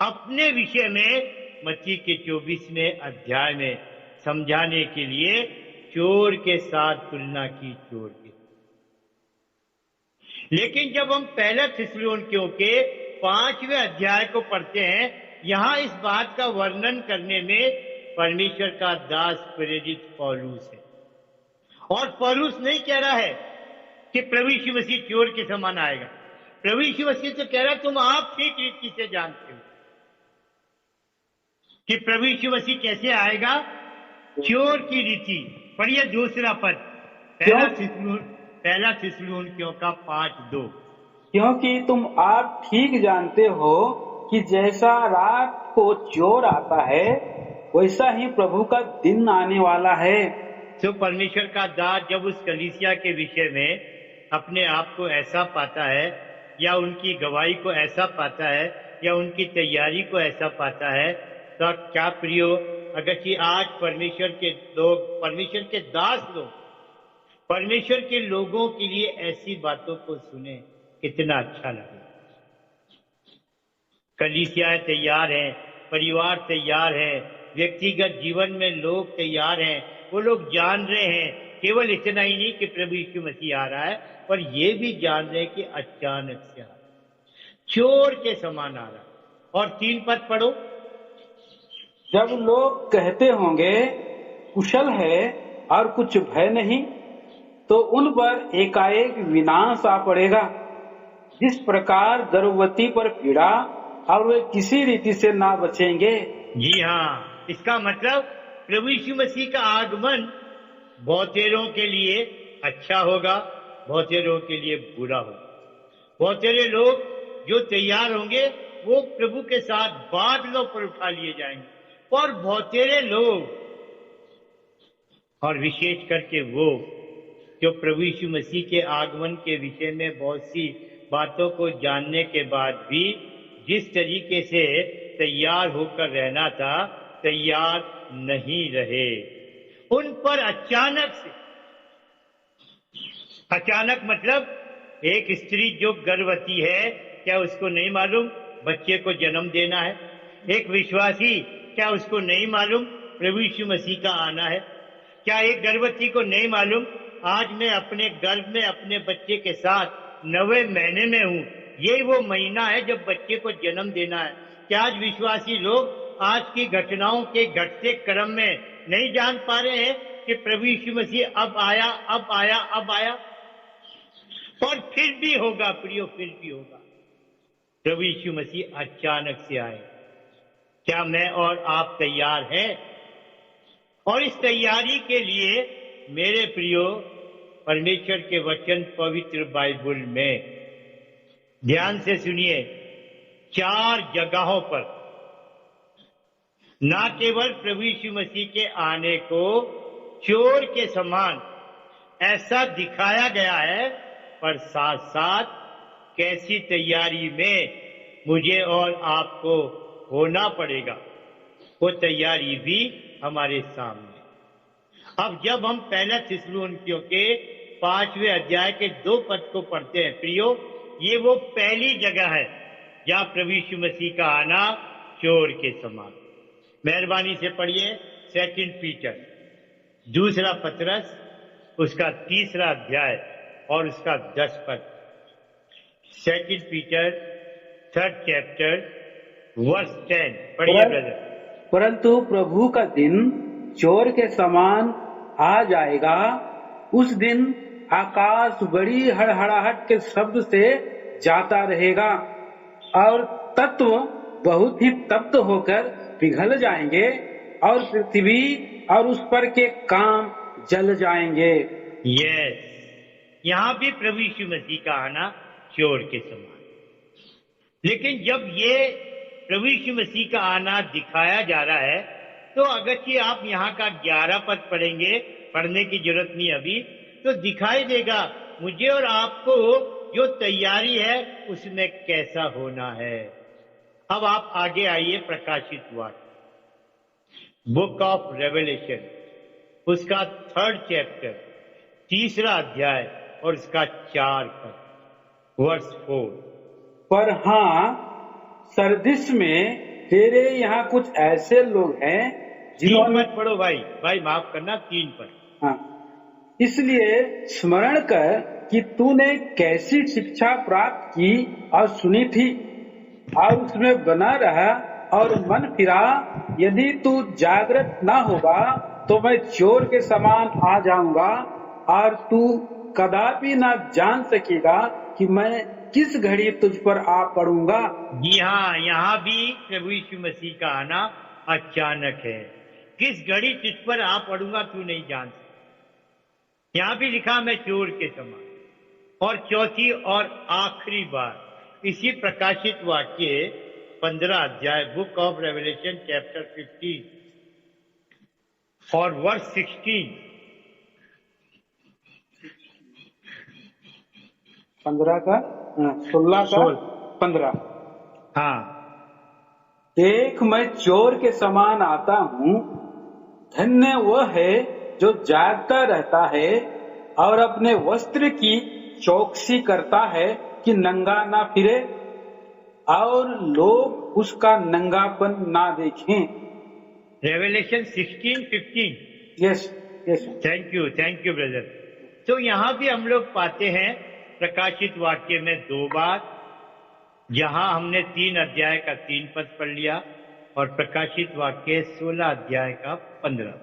अपने विषय में मत्ती के 24वें अध्याय में समझाने के लिए चोर के साथ तुलना की। चोर की। लेकिन जब हम पहला थिस्सलुनीकियों के 5वें अध्याय को पढ़ते हैं, यहां इस बात का वर्णन करने में परमेश्वर का दास प्रेरित पौलुस है। और पौलुस नहीं कह रहा है कि प्रभु यीशु मसीह चोर के समान आएगा। प्रभु यीशु मसीह तो कह रहा है, तुम आप ठीक रीति से जानते हो कि प्रभु यीशु मसीह कैसे आएगा, चोर की रीति। पढ़िए दूसरा पद, पहला थिस्सलुनीकियों का 5:2। क्योंकि तुम आप ठीक जानते हो कि जैसा रात को चोर आता है वैसा ही प्रभु का दिन आने वाला है। तो परमेश्वर का दास जब उस कलीसिया के विषय में अपने आप को ऐसा पाता है, या उनकी गवाही को ऐसा पाता है, या उनकी तैयारी को ऐसा पाता है, तो क्या प्रियो, अगर कि आज परमेश्वर के लोग, परमेश्वर के दास लोग, परमेश्वर के लोगों के लिए ऐसी बातों को सुने, कितना अच्छा लगे। कलीसियाएं तैयार हैं, परिवार तैयार है, व्यक्तिगत जीवन में लोग तैयार हैं। वो लोग जान रहे हैं केवल इतना ही नहीं कि प्रभु यीशु मसीह आ रहा है, पर ये भी जान रहे हैं कि अचानक से आ रहा है, चोर के समान आ रहा है। और 3 पद पढ़ो। जब लोग कहते होंगे कुशल है और कुछ भय नहीं, तो उन पर एकाएक विनाश आ पड़ेगा। जिस प्रकार गर्भवती पर पीड़ा, और वे किसी रीति से ना बचेंगे। जी हाँ, इसका मतलब प्रभु यीशु मसीह का आगमन बहुतेरों के लिए अच्छा होगा, बहुतेरों के लिए बुरा होगा। बहुतेरे लोग जो तैयार होंगे वो प्रभु के साथ बादलों पर उठा लिए जाएंगे, और बहुतेरे लोग, और विशेष करके वो जो प्रभु यीशु मसीह के आगमन के विषय में बहुत सी बातों को जानने के बाद भी जिस तरीके से तैयार होकर रहना था, तैयार नहीं रहे। उन पर अचानक से, अचानक मतलब एक स्त्री जो गर्भवती है, क्या उसको नहीं मालूम बच्चे को जन्म देना है? एक विश्वासी, क्या उसको नहीं मालूम प्रभु यीशु मसीह का आना है? क्या एक गर्भवती को नहीं मालूम आज मैं अपने गर्भ में अपने बच्चे के साथ 9वें महीने में हूँ। यही वो महीना है जब बच्चे को जन्म देना है। क्या आज विश्वासी लोग आज की घटनाओं के घटते क्रम में नहीं जान पा रहे हैं कि प्रभु यीशु मसीह अब आया, अब आया, अब आया? और फिर भी होगा प्रियो, फिर भी होगा। प्रभु यीशु मसीह अचानक से आए। क्या मैं और आप तैयार हैं? और इस तैयारी के लिए मेरे प्रियो, परमेश्वर के वचन पवित्र बाइबल में ध्यान से सुनिए, 4 जगहों पर ना केवल प्रभु यीशु मसीह के आने को चोर के समान ऐसा दिखाया गया है, पर साथ साथ कैसी तैयारी में मुझे और आपको होना पड़ेगा, वो तैयारी भी हमारे सामने। अब जब हम पहला थिस्सलुनीकियों के 5वें अध्याय के 2 पद को पढ़ते हैं प्रियो, ये वो पहली जगह है जहां प्रभु यीशु मसीह का आना चोर के समान। मेहरबानी से पढ़िए 2 पीटर, दूसरा पतरस, उसका 3रा अध्याय और उसका 10 पद। 2 पीटर 3rd चैप्टर वर्स 10 पढ़िए ब्रदर। परंतु प्रभु का दिन चोर के समान आ जाएगा। उस दिन आकाश बड़ी हड़हड़ाहट के शब्द से जाता रहेगा और तत्व बहुत ही तप्त होकर पिघल जाएंगे और पृथ्वी और उस पर के काम जल जाएंगे। यस, यहाँ भी प्रभु यीशु मसीह का आना चोर के समान। लेकिन जब ये प्रभु यीशु मसीह का आना दिखाया जा रहा है, तो अगरचे आप यहाँ का 11 पद पढ़ेंगे, पढ़ने की जरूरत नहीं अभी, तो दिखाई देगा मुझे और आपको जो तैयारी है उसमें कैसा होना है। अब आप आगे आइए प्रकाशित वाक्य, बुक ऑफ रेवलेशन, उसका 3rd चैप्टर 3रा अध्याय और उसका 4 पद, वर्स 4। पर हाँ, सरदिस में तेरे यहाँ कुछ ऐसे लोग हैं 3 पद पढ़ो भाई माफ करना, 3 पद। हाँ, इसलिए स्मरण कर कि तूने कैसी शिक्षा प्राप्त की और सुनी थी और उसमें बना रहा और मन फिरा। यदि तू जागृत ना होगा तो मैं चोर के समान आ जाऊंगा और तू कदापि ना जान सकेगा कि मैं किस घड़ी तुझ पर आ पड़ूंगा। जी हाँ, यहाँ भी प्रभु यीशु मसीह का आना अचानक है। किस घड़ी तुझ पर आ पड़ूंगा तू नहीं जान सकता। यहाँ भी लिखा मैं चोर के समान। और चौथी और आखिरी बार इसी प्रकाशित वाक्य 15 अध्याय, बुक ऑफ रेवलेशन चैप्टर 15 और वर्स 16। 15 का 16 का 15। हाँ, देख मैं चोर के समान आता हूँ। धन्य वह है जो जागता रहता है और अपने वस्त्र की चौकसी करता है कि नंगा ना फिरे और लोग उसका नंगापन ना देखें। Revelation 16:15। Yes yes. Thank you brother. तो यहाँ भी हम लोग पाते हैं प्रकाशित वाक्य में 2 बार, जहां हमने 3 अध्याय का 3 पद पढ़ लिया और प्रकाशित वाक्य 16 अध्याय का 15।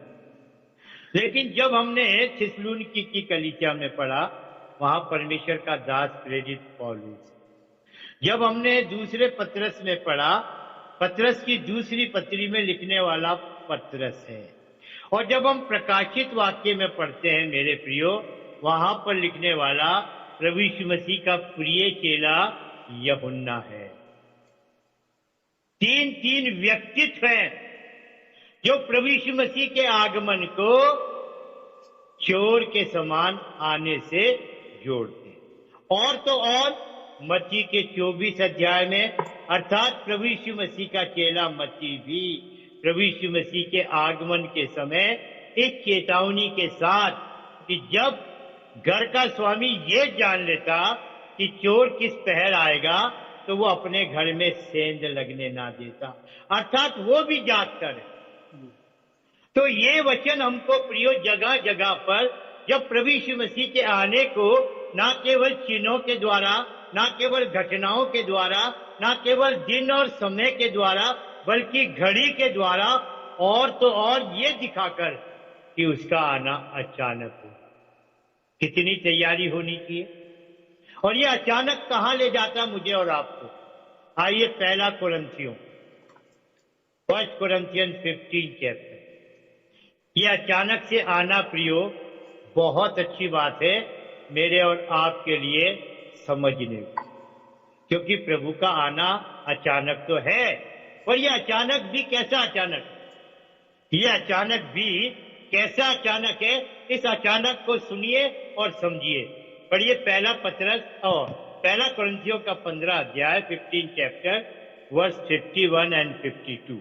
लेकिन जब हमने थिस्सलुनीकी की कलीसिया में पढ़ा, वहां परमेश्वर का दास प्रेरित पौलुस। जब हमने दूसरे पतरस में पढ़ा, पतरस की दूसरी पत्री में लिखने वाला पतरस है। और जब हम प्रकाशित वाक्य में पढ़ते हैं मेरे प्रियो, वहां पर लिखने वाला प्रभु यीशु मसीह का प्रिय चेला यूहन्ना है। 3 व्यक्तित्व हैं जो प्रभु यीशु मसीह के आगमन को चोर के समान आने से जोड़ते। और तो और मत्ती के 24 अध्याय में, अर्थात प्रभु यीशु मसीह का चेला मत्ती भी प्रभु यीशु मसीह के आगमन के समय एक चेतावनी के साथ कि जब घर का स्वामी ये जान लेता कि चोर किस पहर आएगा तो वो अपने घर में सेंध लगने ना देता, अर्थात वो भी जाग कर। तो ये वचन हमको प्रियो जगह जगह पर जब प्रभु यीशु मसीह के आने को ना केवल चिन्हों के द्वारा, ना केवल घटनाओं के द्वारा, ना केवल दिन और समय के द्वारा, बल्कि घड़ी के द्वारा और तो और ये दिखाकर कि उसका आना अचानक हो। कितनी तैयारी होनी चाहिए। और ये अचानक कहां ले जाता मुझे और आपको। आइए पहला कुरिन्थियों, 1 Corinthians 15 चैप्टर। ये अचानक से आना प्रियो बहुत अच्छी बात है मेरे और आपके लिए समझने को, क्योंकि प्रभु का आना अचानक तो है, पर यह अचानक भी कैसा अचानक, यह अचानक भी कैसा अचानक है, इस अचानक को सुनिए और समझिए। पढ़िए पहला पतरस और पहला कुरिन्थियों का 15 अध्याय 15 चैप्टर वर्स 51 एंड 52।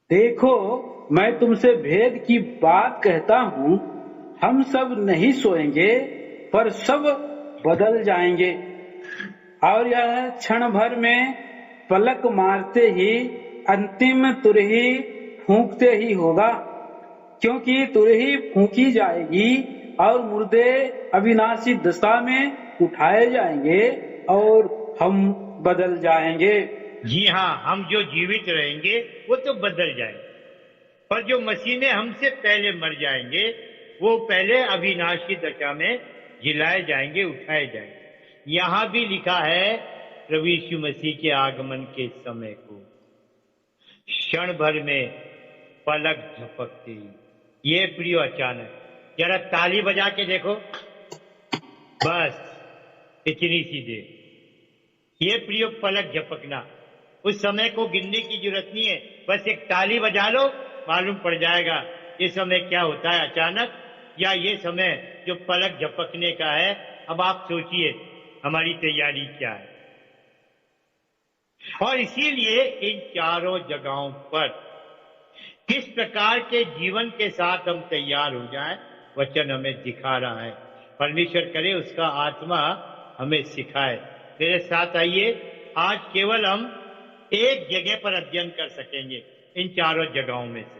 देखो, मैं तुमसे भेद की बात कहता हूँ, हम सब नहीं सोएंगे, पर सब बदल जाएंगे, और यह क्षण भर में पलक मारते ही अंतिम तुरही फूंकते ही होगा। क्योंकि तुरही फूंकी जाएगी और मुर्दे अविनाशी दशा में उठाए जाएंगे और हम बदल जाएंगे। जी हाँ, हम जो जीवित रहेंगे वो तो बदल जाएंगे, पर जो मसीह में हमसे पहले मर जाएंगे वो पहले अविनाशी दशा में जिलाए जाएंगे, उठाए जाएंगे। यहां भी लिखा है प्रभु यीशु मसीह के आगमन के समय को क्षण भर में पलक झपकते ही। ये प्रियो अचानक, जरा ताली बजा के देखो, बस इतनी सी देर। ये प्रियो पलक झपकना, उस समय को गिनने की जरूरत नहीं है, बस एक ताली बजा लो, मालूम पड़ जाएगा ये समय क्या होता है अचानक, या ये समय जो पलक झपकने का है। अब आप सोचिए हमारी तैयारी क्या है। और इसीलिए इन चारों जगहों पर किस प्रकार के जीवन के साथ हम तैयार हो जाएं, वचन हमें दिखा रहा है। परमेश्वर करे उसका आत्मा हमें सिखाए। मेरे साथ आइए, आज केवल हम एक जगह पर अध्ययन कर सकेंगे इन चारों जगहों में से।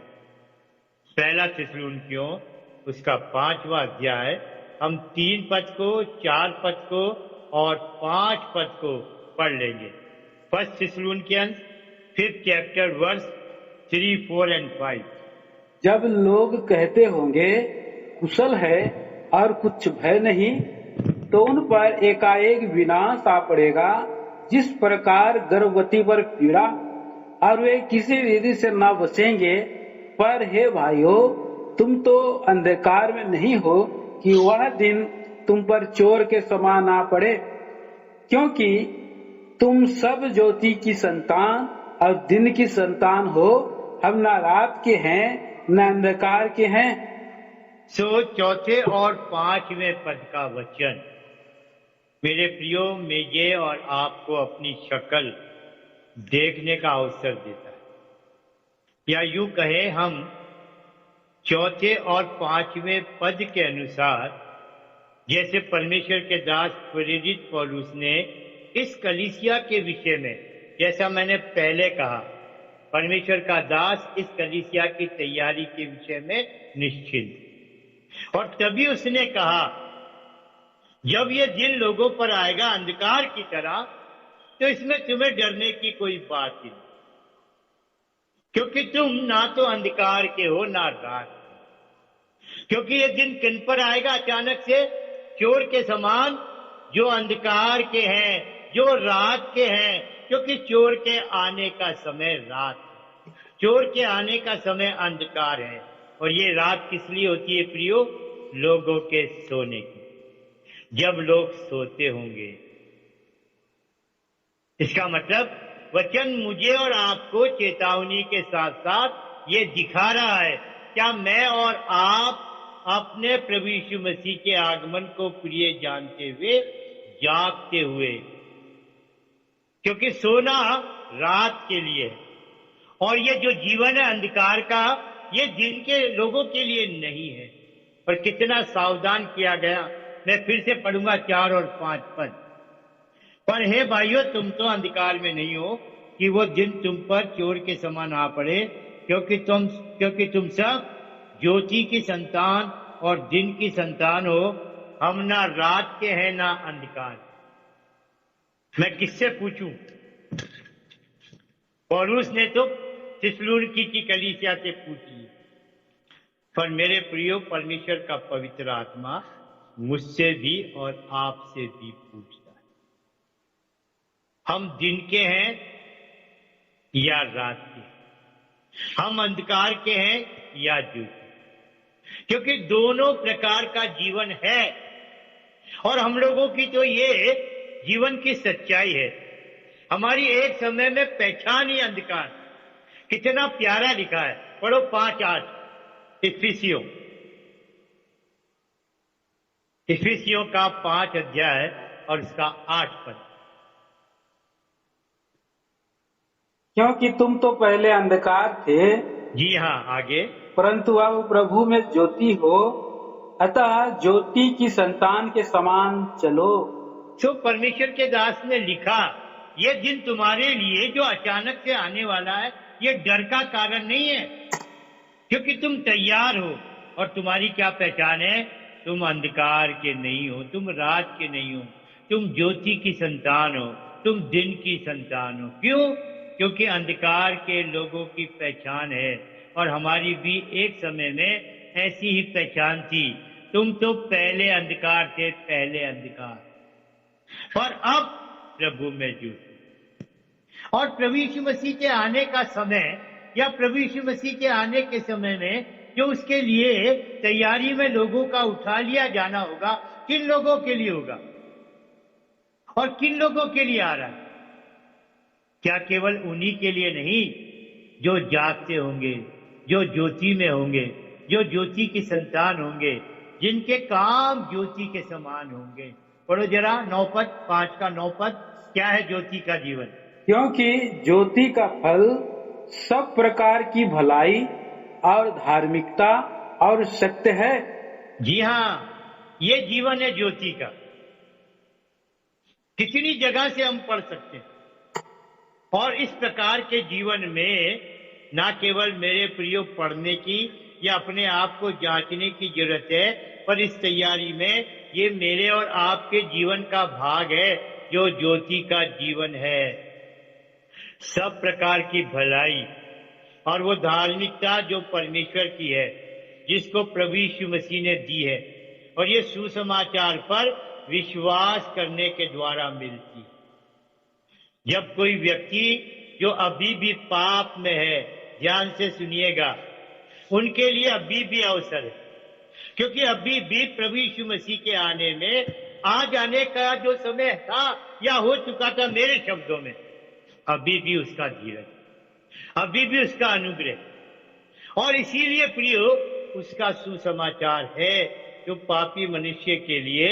पहला थिस्सलुनीकियों उसका 5वां अध्याय, हम 3 पद को, 4 पद को और 5 पद को पढ़ लेंगे। 1 थिस्सलुनीकियंस 5th चैप्टर वर्स 3, 4 एंड 5। जब लोग कहते होंगे कुशल है और कुछ भय नहीं, तो उन पर एकाएक विनाश आ पड़ेगा, जिस प्रकार गर्भवती पर पीड़ा, और वे किसी विधि से न बचेंगे। पर हे भाइयों, तुम तो अंधकार में नहीं हो कि वह दिन तुम पर चोर के समान आ पड़े। क्योंकि तुम सब ज्योति की संतान और दिन की संतान हो। हम न रात के हैं न अंधकार के हैं। सो चौथे और 5वें पद का वचन मेरे प्रियो मुझे और आपको अपनी शक्ल देखने का अवसर देता है, या यूं कहे हम चौथे और 5वें पद के अनुसार, जैसे परमेश्वर के दास प्रेरित पौलुस ने इस कलीसिया के विषय में, जैसा मैंने पहले कहा, परमेश्वर का दास इस कलीसिया की तैयारी के विषय में निश्चिंत। और तभी उसने कहा, जब ये दिन लोगों पर आएगा अंधकार की तरह, तो इसमें तुम्हें डरने की कोई बात ही नहीं, क्योंकि तुम ना तो अंधकार के हो ना रात। क्योंकि ये दिन किन पर आएगा अचानक से? चोर के समान, जो अंधकार के हैं, जो रात के हैं। क्योंकि चोर के आने का समय रात है, चोर के आने का समय अंधकार है। और ये रात किस लिए होती है प्रियो? लोगों के सोने की, जब लोग सोते होंगे। इसका मतलब वचन मुझे और आपको चेतावनी के साथ साथ ये दिखा रहा है, क्या मैं और आप अपने प्रभु यीशु मसीह के आगमन को प्रिय जानते हुए, जागते हुए, क्योंकि सोना रात के लिए है और ये जो जीवन है अंधकार का, ये दिन के लोगों के लिए नहीं है। पर कितना सावधान किया गया। मैं फिर से पढ़ूंगा 4 और 5 पद। पर हे भाइयों, तुम तो अंधकार में नहीं हो कि वो दिन तुम पर चोर के समान आ पड़े। क्योंकि तुम सब ज्योति की संतान और दिन की संतान हो, हम ना रात के हैं ना अंधकार। मैं किससे पूछूं? पौलुस ने तो थिस्सलुनीकि की कलीसिया से पूछ ली, पर मेरे प्रियो परमेश्वर का पवित्र आत्मा मुझसे भी और आपसे भी पूछता है, हम दिन के हैं या रात के, हम अंधकार के हैं या ज्योति? क्योंकि दोनों प्रकार का जीवन है और हम लोगों की तो ये जीवन की सच्चाई है। हमारी एक समय में पहचान ही अंधकार। कितना प्यारा लिखा है, पढ़ो 5:8 इफिसियों का 5 अध्याय और इसका 8 पद। क्योंकि तुम तो पहले अंधकार थे, जी हाँ, आगे। परंतु अब प्रभु में ज्योति हो, अतः ज्योति की संतान के समान चलो। तो परमेश्वर के दास ने लिखा, ये दिन तुम्हारे लिए जो अचानक से आने वाला है, ये डर का कारण नहीं है, क्योंकि तुम तैयार हो। और तुम्हारी क्या पहचान है? तुम अंधकार के नहीं हो, तुम रात के नहीं हो, तुम ज्योति की संतान हो, तुम दिन की संतान हो। क्यों? क्योंकि अंधकार के लोगों की पहचान है और हमारी भी एक समय में ऐसी ही पहचान थी। तुम तो पहले अंधकार थे, पहले अंधकार, पर अब प्रभु में ज्योति। और प्रभु यीशु मसीह के आने का समय या प्रभु यीशु मसीह के आने के समय में जो उसके लिए तैयारी में लोगों का उठा लिया जाना होगा, किन लोगों के लिए होगा और किन लोगों के लिए आ रहा है? क्या केवल उन्हीं के लिए नहीं जो जागते होंगे, जो ज्योति में होंगे, जो ज्योति की संतान होंगे, जिनके काम ज्योति के समान होंगे। पढ़ो जरा 9 पद, 5 का 9 पद। क्या है ज्योति का जीवन? क्योंकि ज्योति का फल सब प्रकार की भलाई और धार्मिकता और सत्य है। जी हाँ, ये जीवन है ज्योति का। कितनी जगह से हम पढ़ सकते हैं। और इस प्रकार के जीवन में ना केवल मेरे प्रियो पढ़ने की या अपने आप को जांचने की जरूरत है, पर इस तैयारी में ये मेरे और आपके जीवन का भाग है जो ज्योति का जीवन है। सब प्रकार की भलाई और वो धार्मिकता जो परमेश्वर की है, जिसको प्रभु यीशु मसीह ने दी है, और ये सुसमाचार पर विश्वास करने के द्वारा मिलती। जब कोई व्यक्ति जो अभी भी पाप में है, ध्यान से सुनिएगा, उनके लिए अभी भी अवसर है, क्योंकि अभी भी प्रभु यीशु मसीह के आने में आ जाने का जो समय था या हो चुका था, मेरे शब्दों में, अभी भी उसका धीरज, अभी भी उसका अनुग्रह। और इसीलिए प्रियो उसका सुसमाचार है जो पापी मनुष्य के लिए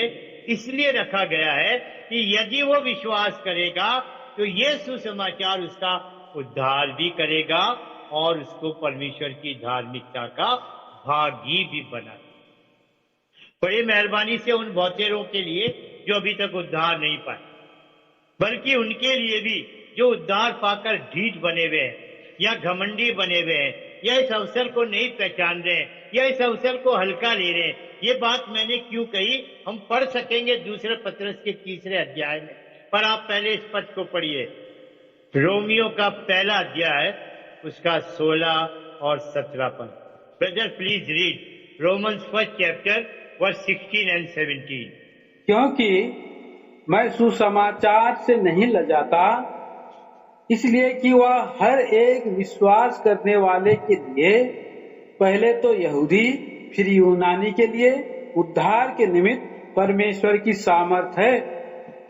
इसलिए रखा गया है कि यदि वो विश्वास करेगा तो ये सुसमाचार उसका उद्धार भी करेगा और उसको परमेश्वर की धार्मिकता का भागी भी बना। बड़ी मेहरबानी से उन बहुतेरों के लिए जो अभी तक उद्धार नहीं पाए, बल्कि उनके लिए भी जो उद्धार पाकर ढीठ बने हुए हैं या घमंडी बने हुए हैं या इस अवसर को नहीं पहचान रहे हैं या इस अवसर को हल्का ले रहे हैं। ये बात मैंने क्यों कही, हम पढ़ सकेंगे दूसरे पत्रस के 3 अध्याय में, पर आप पहले इस पद को पढ़िए। रोमियो का पहला अध्याय उसका 16 और 17 पद। Brother please read Romans 1 chapter verse 16 and 17। क्योंकि मैं सुसमाचार से नहीं लजाता, इसलिए कि वह हर एक विश्वास करने वाले के लिए, पहले तो यहूदी फिर यूनानी के लिए उद्धार के निमित्त परमेश्वर की सामर्थ है,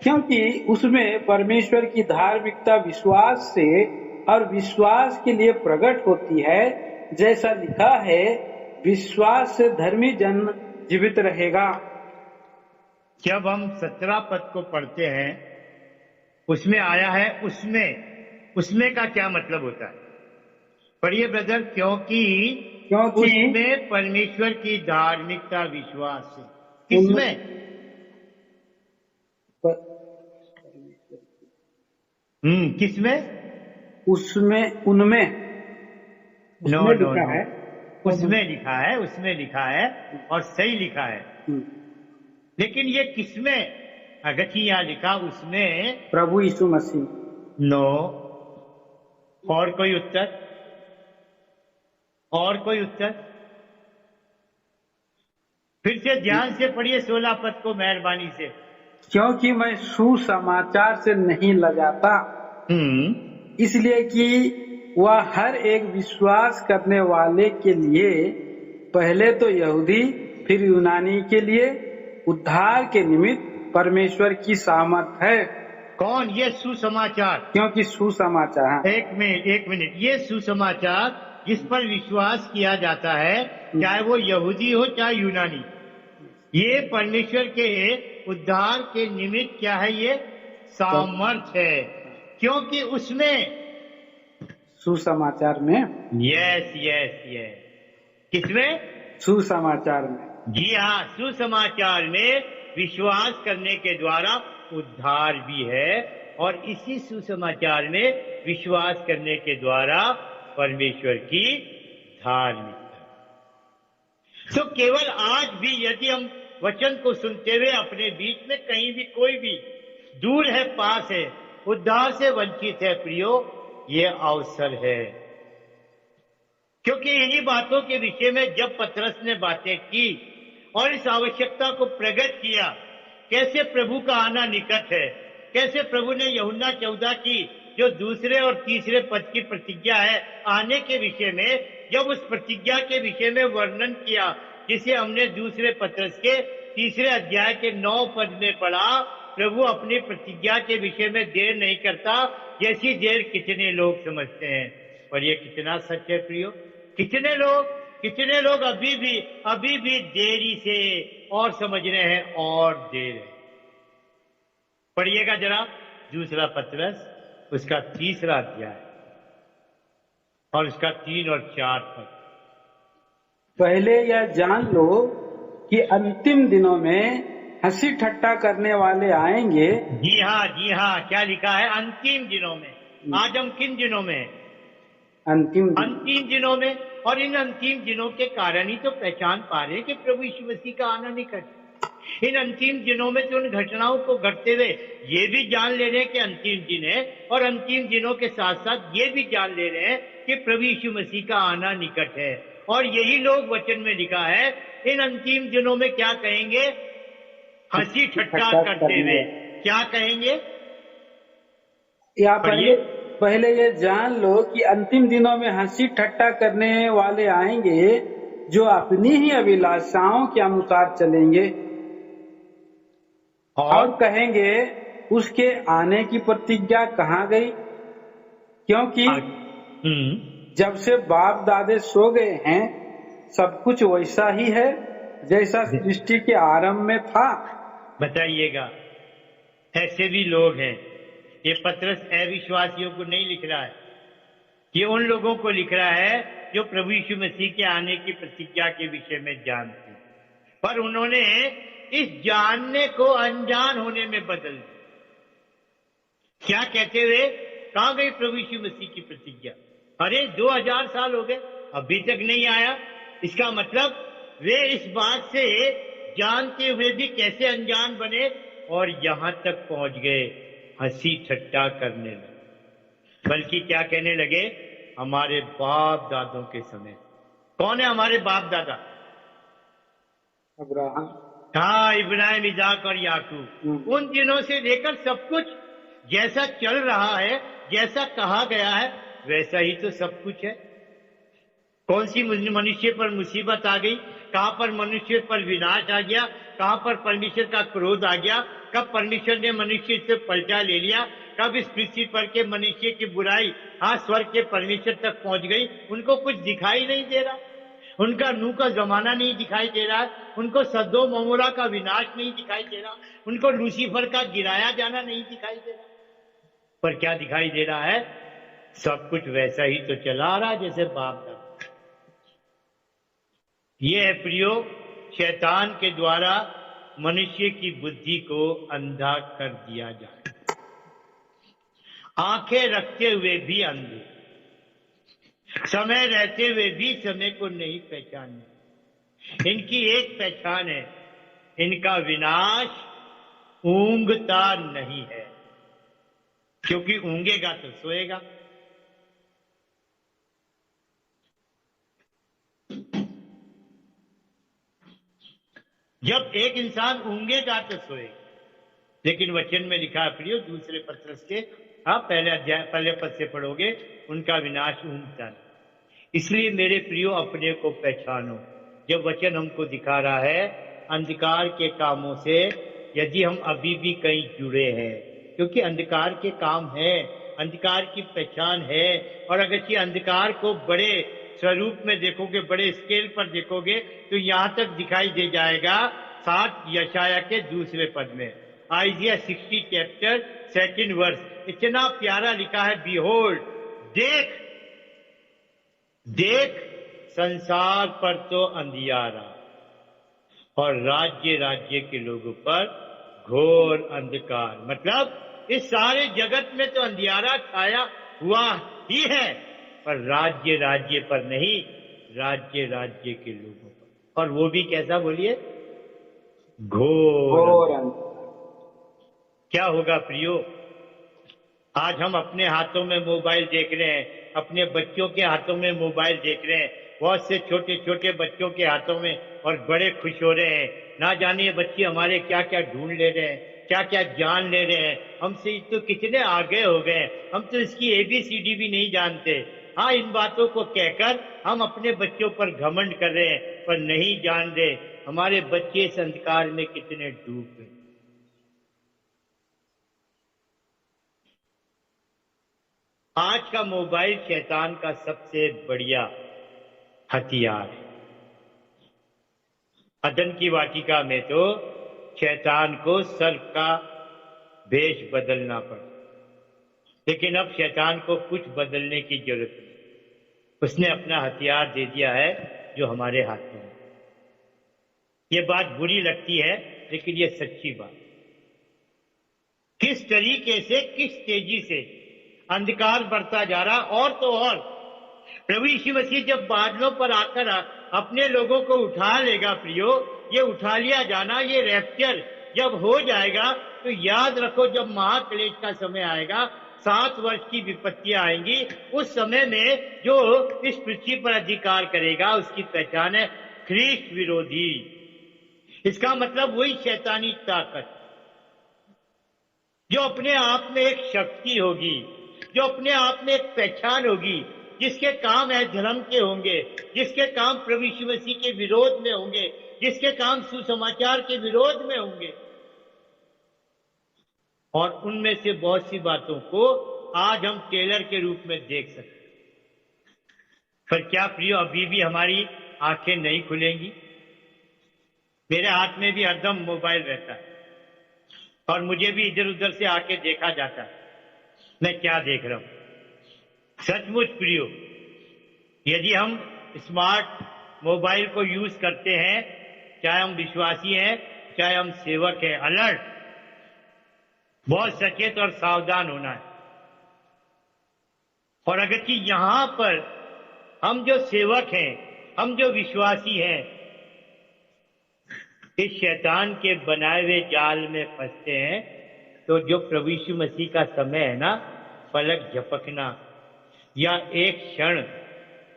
क्योंकि उसमें परमेश्वर की धार्मिकता विश्वास से और विश्वास के लिए प्रकट होती है। जैसा लिखा है, विश्वास से धर्मी जन जीवित रहेगा। जब हम 17 पद को पढ़ते हैं, उसमें आया है उसमें का क्या मतलब होता है? पढ़िए ब्रदर। क्योंकि उसमें परमेश्वर की धार्मिकता विश्वास है। किसमें? किसमें? उसमें, उनमें, नो लिखा है उसमें लिखा है, उसमें लिखा है और सही लिखा है। लेकिन ये किसमें अगथिया लिखा? उसमें प्रभु यीशु मसीह। नो। और कोई उत्तर? और कोई उत्तर? फिर से ध्यान से पढ़िए 16 पद को मेहरबानी से। क्योंकि मैं सुसमाचार से नहीं लजाता, इसलिए कि वह हर एक विश्वास करने वाले के लिए, पहले तो यहूदी फिर यूनानी के लिए, उद्धार के निमित्त परमेश्वर की सामर्थ है। कौन? ये सुसमाचार। क्योंकि सुसमाचार, हाँ। एक मिनट, ये सुसमाचार जिस पर विश्वास किया जाता है, चाहे वो यहूदी हो चाहे यूनानी, ये परमेश्वर के उद्धार के निमित्त क्या है? ये सामर्थ्य है। क्योंकि उसमें सुसमाचार में, यस, किसमें? सुसमाचार में। जी हाँ, सुसमाचार में विश्वास करने के द्वारा उद्धार भी है, और इसी सुसमाचार में विश्वास करने के द्वारा परमेश्वर की धार्मिकता। तो केवल आज भी यदि हम वचन को सुनते हुए अपने बीच में कहीं भी कोई भी दूर है, पास है, उद्धार से वंचित है, प्रियो, ये अवसर है। क्योंकि इन्हीं बातों के विषय में जब पतरस ने बातें की और इस आवश्यकता को प्रकट किया, कैसे प्रभु का आना निकट है, कैसे प्रभु ने यूहन्ना 14 की जो दूसरे और तीसरे पद की प्रतिज्ञा है आने के विषय में, जब उस प्रतिज्ञा के विषय में वर्णन किया, जिसे हमने दूसरे पतरस के 3 अध्याय के 9 पद में पढ़ा, प्रभु अपनी प्रतिज्ञा के विषय में देर नहीं करता, जैसी देर कितने लोग समझते हैं। और ये कितना सच है प्रियो। कितने लोग अभी भी देरी से और समझ रहे हैं, और देर है। पढ़िएगा जरा दूसरा पतरस, उसका 3 अध्याय और उसका 3 और 4 पद। पहले यह जान लो कि अंतिम दिनों में हंसी ठट्टा करने वाले आएंगे। जी हाँ, क्या लिखा है? अंतिम दिनों में। आज हम किन दिनों में? अंतिम दिनों में। और इन अंतिम दिनों के कारण ही तो पहचान पा रहे हैं कि प्रभु यीशु मसीह का आना निकट। इन अंतिम दिनों में तो उन घटनाओं को घटते हुए ये भी जान ले रहे हैं कि अंतिम दिन है, और अंतिम दिनों के साथ साथ ये भी जान ले रहे हैं कि प्रभु यीशु मसीह का आना निकट है। और यही लोग वचन में लिखा है इन अंतिम दिनों में क्या कहेंगे? हंसी ठट्टा करते हुए क्या कहेंगे? या पहले ये जान लो कि अंतिम दिनों में हंसी ठट्टा करने वाले आएंगे, जो अपनी ही अभिलाषाओं के अनुसार चलेंगे और कहेंगे उसके आने की प्रतिज्ञा कहाँ गई? क्योंकि जब से बाप दादे सो गए हैं, सब कुछ वैसा ही है जैसा सृष्टि के आरंभ में था। बताइएगा, ऐसे भी लोग हैं। ये पतरस अविश्वासियों को नहीं लिख रहा है, ये उन लोगों को लिख रहा है जो प्रभु यीशु मसीह के आने की प्रतिज्ञा के विषय में जानते, पर उन्होंने इस जानने को अनजान होने में बदल दिया। क्या कहते हुए? कहां गई प्रभु यीशु मसीह की प्रतिज्ञा? अरे 2000 साल हो गए, अभी तक नहीं आया। इसका मतलब वे इस बात से जानते हुए भी कैसे अनजान बने और यहां तक पहुंच गए, हंसी ठट्टा करने लगे। बल्कि क्या कहने लगे? हमारे बाप दादों के समय। कौन है हमारे बाप दादा? अब्राहम। हाँ, इब्राहिम, इजाक और याकूब। उन दिनों से लेकर सब कुछ जैसा चल रहा है, जैसा कहा गया है, वैसा ही तो सब कुछ है। कौन सी मनुष्य पर मुसीबत आ गई, कहां पर मनुष्य पर विनाश आ गया, कहां पर परमेश्वर का क्रोध आ गया, कब परमेश्वर ने मनुष्य से पलटा ले लिया, कब इस पृथ्वी पर के मनुष्य की बुराई स्वर्ग के परमेश्वर तक पहुंच गई, उनको कुछ दिखाई नहीं दे रहा। उनका नूह का जमाना नहीं दिखाई दे रहा है, उनको सदोम अमोरा का विनाश नहीं दिखाई दे रहा, उनको लूसीफर का गिराया जाना नहीं दिखाई दे रहा। पर क्या दिखाई दे रहा है? सब कुछ वैसा ही तो चला आ रहा है जैसे बाप दादा। ये है प्रियो, शैतान के द्वारा मनुष्य की बुद्धि को अंधा कर दिया जाए, आंखें रखते हुए भी अंधे। समय रहते हुए भी समय को नहीं पहचानने। इनकी एक पहचान है, इनका विनाश ऊंघता नहीं है, क्योंकि ऊंघेगा तो सोएगा। जब एक इंसान ऊंघेगा तो सोएगा। लेकिन वचन में लिखा है प्रियो, दूसरे पत्रस के आप पहले अध्याय पहले पद से पढ़ोगे, उनका विनाश ऊंघता नहीं। इसलिए मेरे प्रियो अपने को पहचानो। जब वचन हमको दिखा रहा है अंधकार के कामों से यदि हम अभी भी कहीं जुड़े हैं, क्योंकि अंधकार के काम है, अंधकार की पहचान है। और अगर ये अंधकार को बड़े स्वरूप में देखोगे, बड़े स्केल पर देखोगे, तो यहां तक दिखाई दे जाएगा 7 यशाया के दूसरे पद में, आइजिया 60 चैप्टर 2 वर्स। इतना प्यारा लिखा है, बिहोल्ड, देख देख संसार पर तो अंधियारा और राज्य राज्य के लोगों पर घोर अंधकार। मतलब इस सारे जगत में तो अंधियारा छाया हुआ ही है, पर राज्य राज्य पर नहीं, राज्य राज्य के लोगों पर। और वो भी कैसा, बोलिए, घोर। क्या होगा प्रियो? आज हम अपने हाथों में मोबाइल देख रहे हैं, अपने बच्चों के हाथों में मोबाइल देख रहे हैं, बहुत से छोटे छोटे बच्चों के हाथों में, और बड़े खुश हो रहे हैं। ना जाने ये बच्चे हमारे क्या क्या ढूंढ ले रहे हैं, क्या क्या जान ले रहे हैं। हमसे तो कितने आगे हो गए, हम तो इसकी ABCD भी नहीं जानते। हाँ, इन बातों को कहकर हम अपने बच्चों पर घमंड कर रहे हैं, पर नहीं जान रहे हमारे बच्चे इस अंधकार में कितने डूब गए। आज का मोबाइल शैतान का सबसे बढ़िया हथियार है। अदन की वाटिका में तो शैतान को सर्प का भेष बदलना पड़ा, लेकिन अब शैतान को कुछ बदलने की जरूरत नहीं। उसने अपना हथियार दे दिया है जो हमारे हाथ में है। ये बात बुरी लगती है, लेकिन ये सच्ची बात। किस तरीके से, किस तेजी से अंधकार बढ़ता जा रहा। और तो और प्रभु यीशु मसीह जब बादलों पर आकर अपने लोगों को उठा लेगा प्रियो, ये उठा लिया जाना, ये रैप्चर जब हो जाएगा, तो याद रखो जब महाक्लेश का समय आएगा, 7 वर्ष की विपत्तियां आएंगी, उस समय में जो इस पृथ्वी पर अधिकार करेगा उसकी पहचान है ख्रीष्ट विरोधी। इसका मतलब वही शैतानी ताकत जो अपने आप में एक शक्ति होगी, जो अपने आप में एक पहचान होगी, जिसके काम है धर्म के होंगे, जिसके काम प्रभु यीशु मसीह के विरोध में होंगे, जिसके काम सुसमाचार के विरोध में होंगे। और उनमें से बहुत सी बातों को आज हम टेलर के रूप में देख सकते हैं। पर क्या प्रियो अभी भी हमारी आंखें नहीं खुलेंगी? मेरे हाथ में भी हरदम मोबाइल रहता है और मुझे भी इधर उधर से आके देखा जाता है, मैं क्या देख रहा हूं। सचमुच प्रियो, यदि हम स्मार्ट मोबाइल को यूज करते हैं, चाहे हम विश्वासी हैं चाहे हम सेवक हैं, अलर्ट, बहुत सचेत और सावधान होना है। और अगर कि यहां पर हम जो सेवक हैं, हम जो विश्वासी हैं, इस शैतान के बनाए हुए जाल में फंसते हैं, तो जो प्रभु यीशु मसीह का समय है ना, पलक झपकना या एक क्षण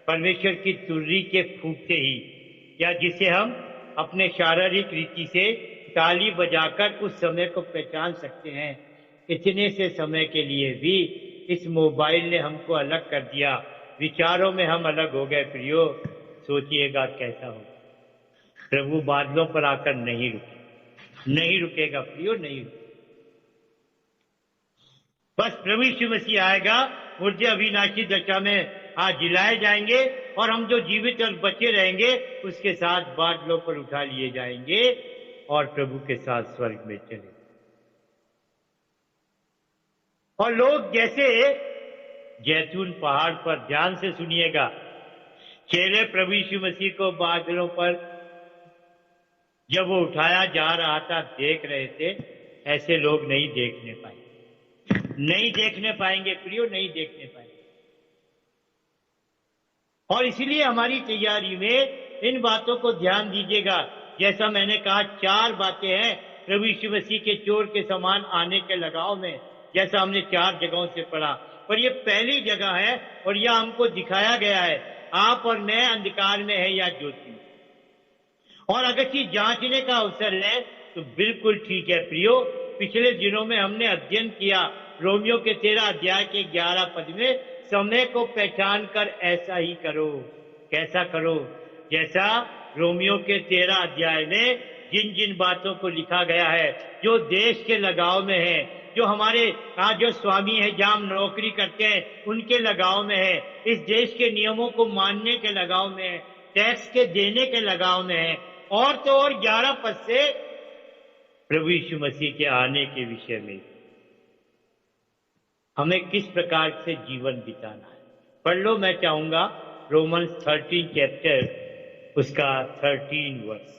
परमेश्वर की तुर्री के फूंकते ही, या जिसे हम अपने शारीरिक रीति से ताली बजाकर उस समय को पहचान सकते हैं, इतने से समय के लिए भी इस मोबाइल ने हमको अलग कर दिया। विचारों में हम अलग हो गए प्रियो। सोचिएगा कैसा हो। प्रभु बादलों पर आकर नहीं रुकेगा प्रियो, नहीं रुकेगा। बस प्रभु यीशु मसीह आएगा, मुर्दे अविनाशी दशा में आज जिलाए जाएंगे, और हम जो जीवित और बचे रहेंगे उसके साथ बादलों पर उठा लिए जाएंगे और प्रभु के साथ स्वर्ग में चले। और लोग जैसे जैतून पहाड़ पर, ध्यान से सुनिएगा, चेले प्रभु यीशु मसीह को बादलों पर जब वो उठाया जा रहा था देख रहे थे, ऐसे लोग नहीं देखने पाए, नहीं देखने पाएंगे प्रियो, नहीं देखने पाएंगे। और इसलिए हमारी तैयारी में इन बातों को ध्यान दीजिएगा। जैसा मैंने कहा 4 बातें हैं प्रभु यीशु मसीह के चोर के समान आने के लगाव में, जैसा हमने 4 जगहों से पढ़ा। पर ये पहली जगह है और यह हमको दिखाया गया है, आप और मैं अंधकार में है या ज्योति में। और अगर चीज जांचने का अवसर है तो बिल्कुल ठीक है प्रियो। पिछले दिनों में हमने अध्ययन किया रोमियो के 13 अध्याय के 11 पद में, समय को पहचान कर ऐसा ही करो। कैसा करो? जैसा रोमियो के 13 अध्याय में जिन जिन बातों को लिखा गया है, जो देश के लगाव में है, जो हमारे आज जो स्वामी है जहां हम नौकरी करते हैं उनके लगाव में है, इस देश के नियमों को मानने के लगाव में है, टैक्स के देने के लगाव में है, और तो और 11 पद से प्रभु यीशु मसीह के आने के विषय में हमें किस प्रकार से जीवन बिताना है। पढ़ लो, मैं चाहूंगा रोमन्स 13 चैप्टर उसका 13 वर्ष,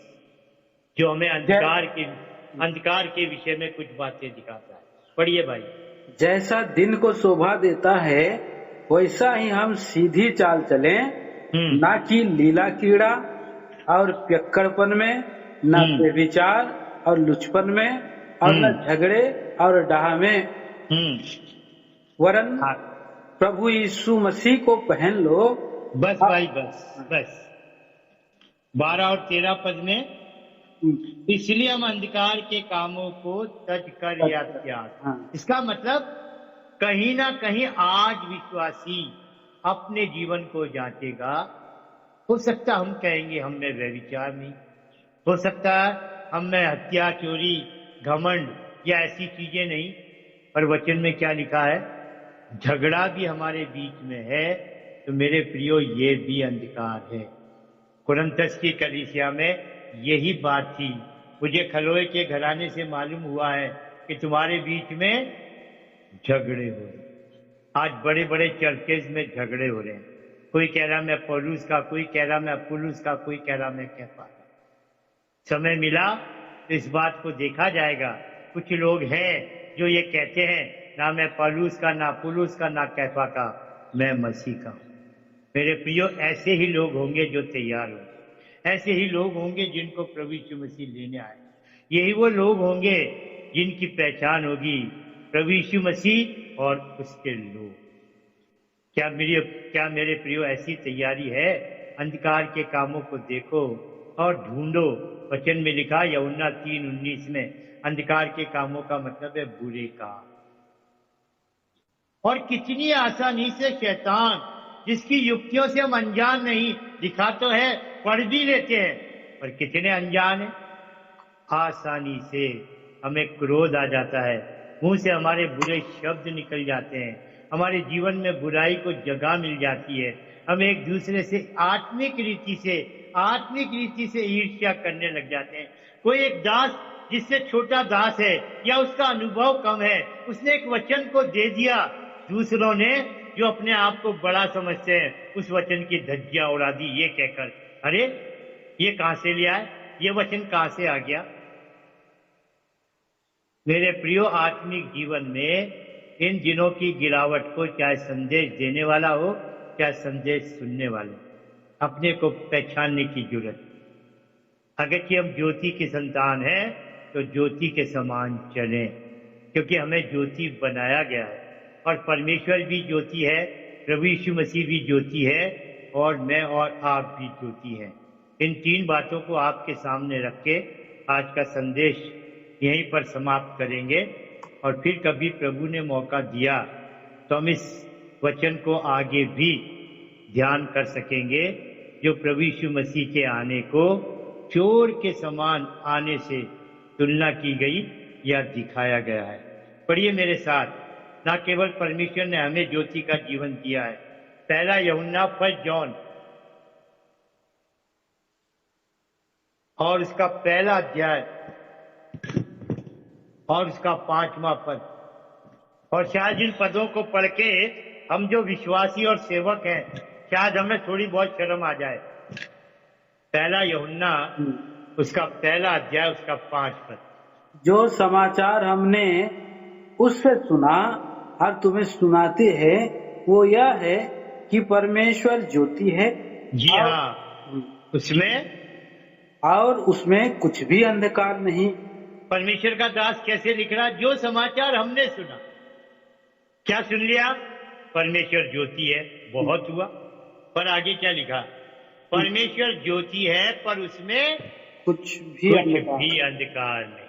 जो हमें अंधकार के विषय में कुछ बातें दिखाता है। पढ़िए भाई। जैसा दिन को शोभा देता है वैसा ही हम सीधी चाल चलें, ना कि लीला कीड़ा और पियक्कड़पन में, न व्यभिचार और लुचपन में, और न झगड़े और डाह में, वरन प्रभु यीशु मसीह को पहन लो। बस भाई, बस 12 और 13 पद में, इसलिए हम अंधकार के कामों को तज कर या त्याग। इसका मतलब कहीं ना कहीं आज विश्वासी अपने जीवन को जांचेगा। हो सकता हम कहेंगे हम में व्यभिचार नहीं, हो सकता है हम में हत्या, चोरी, घमंड या ऐसी चीजें नहीं, पर वचन में क्या लिखा है? झगड़ा भी हमारे बीच में है। तो मेरे प्रियो, ये भी अंधकार है। कुरिन्थस की कलीसिया में यही बात थी। मुझे खलोए के घराने से मालूम हुआ है कि तुम्हारे बीच में झगड़े हो रहे। आज बड़े बड़े चर्चेज में झगड़े हो रहे हैं। कोई कह रहा मैं पौलुस का, कोई कह रहा मैं अपुल्लोस का, कोई कह रहा मैं कैफा का। समय मिला तो इस बात को देखा जाएगा। कुछ लोग हैं जो ये कहते हैं ना मैं पौलुस का, ना अपुल्लोस का, ना कैफा का, मैं मसीह का। मेरे प्रियो, ऐसे ही लोग होंगे जो तैयार होंगे, ऐसे ही लोग होंगे जिनको प्रभु यीशु मसीह लेने आए। यही वो लोग होंगे जिनकी पहचान होगी प्रभु यीशु मसीह और उसके लोग। क्या मेरे प्रियो ऐसी तैयारी है? अंधकार के कामों को देखो और ढूंढो। वचन में लिखा यूहन्ना 3:19 में, अंधकार के कामों का मतलब है बुरे काम। और कितनी आसानी से शैतान, जिसकी युक्तियों से हम अनजान नहीं, दिखा तो है, पढ़ भी लेते हैं, पर कितने अनजान हैं। आसानी से हमें क्रोध आ जाता है, मुंह से हमारे बुरे शब्द निकल जाते हैं, हमारे जीवन में बुराई को जगह मिल जाती है। हम एक दूसरे से आत्मिक रीति से ईर्ष्या करने लग जाते हैं। कोई एक दास जिससे छोटा दास है या उसका अनुभव कम है, उसने एक वचन को दे दिया, दूसरों ने जो अपने आप को बड़ा समझते हैं उस वचन की धज्जियां उड़ा दी, ये कहकर अरे ये कहां से लिया है, ये वचन कहां से आ गया। मेरे प्रियो, आत्मिक जीवन में इन दिनों की गिरावट को चाहे संदेश देने वाला हो चाहे संदेश सुनने वाले, अपने को पहचानने की जरूरत। अगर कि हम ज्योति की संतान हैं तो ज्योति के समान चलें, क्योंकि हमें ज्योति बनाया गया है और परमेश्वर भी ज्योति है, प्रभु यीशु मसीह भी ज्योति है और मैं और आप भी ज्योति हैं। इन 3 बातों को आपके सामने रख के आज का संदेश यहीं पर समाप्त करेंगे और फिर कभी प्रभु ने मौका दिया तो हम इस वचन को आगे भी ध्यान कर सकेंगे, जो प्रभु यीशु मसीह के आने को चोर के समान आने से तुलना की गई या दिखाया गया है। पढ़िए मेरे साथ, न केवल परमेश्वर ने हमें ज्योति का जीवन दिया है। 1 यूहन्ना 1 जॉन और उसका 1 अध्याय और उसका 5वां पद, और शायद इन पदों को पढ़ के हम जो विश्वासी और सेवक हैं, शायद हमें थोड़ी बहुत शर्म आ जाए। 1 यूहन्ना उसका 1 अध्याय उसका 5 पद। जो समाचार हमने उससे सुना और तुम्हें सुनाते हैं वो यह है कि परमेश्वर ज्योति है जी हाँ, और उसमें कुछ भी अंधकार नहीं। परमेश्वर का दास कैसे लिख रहा? जो समाचार हमने सुना, क्या सुन लिया? परमेश्वर ज्योति है, बहुत हुआ। पर आगे क्या लिखा? परमेश्वर ज्योति है पर उसमें कुछ भी अंधकार नहीं।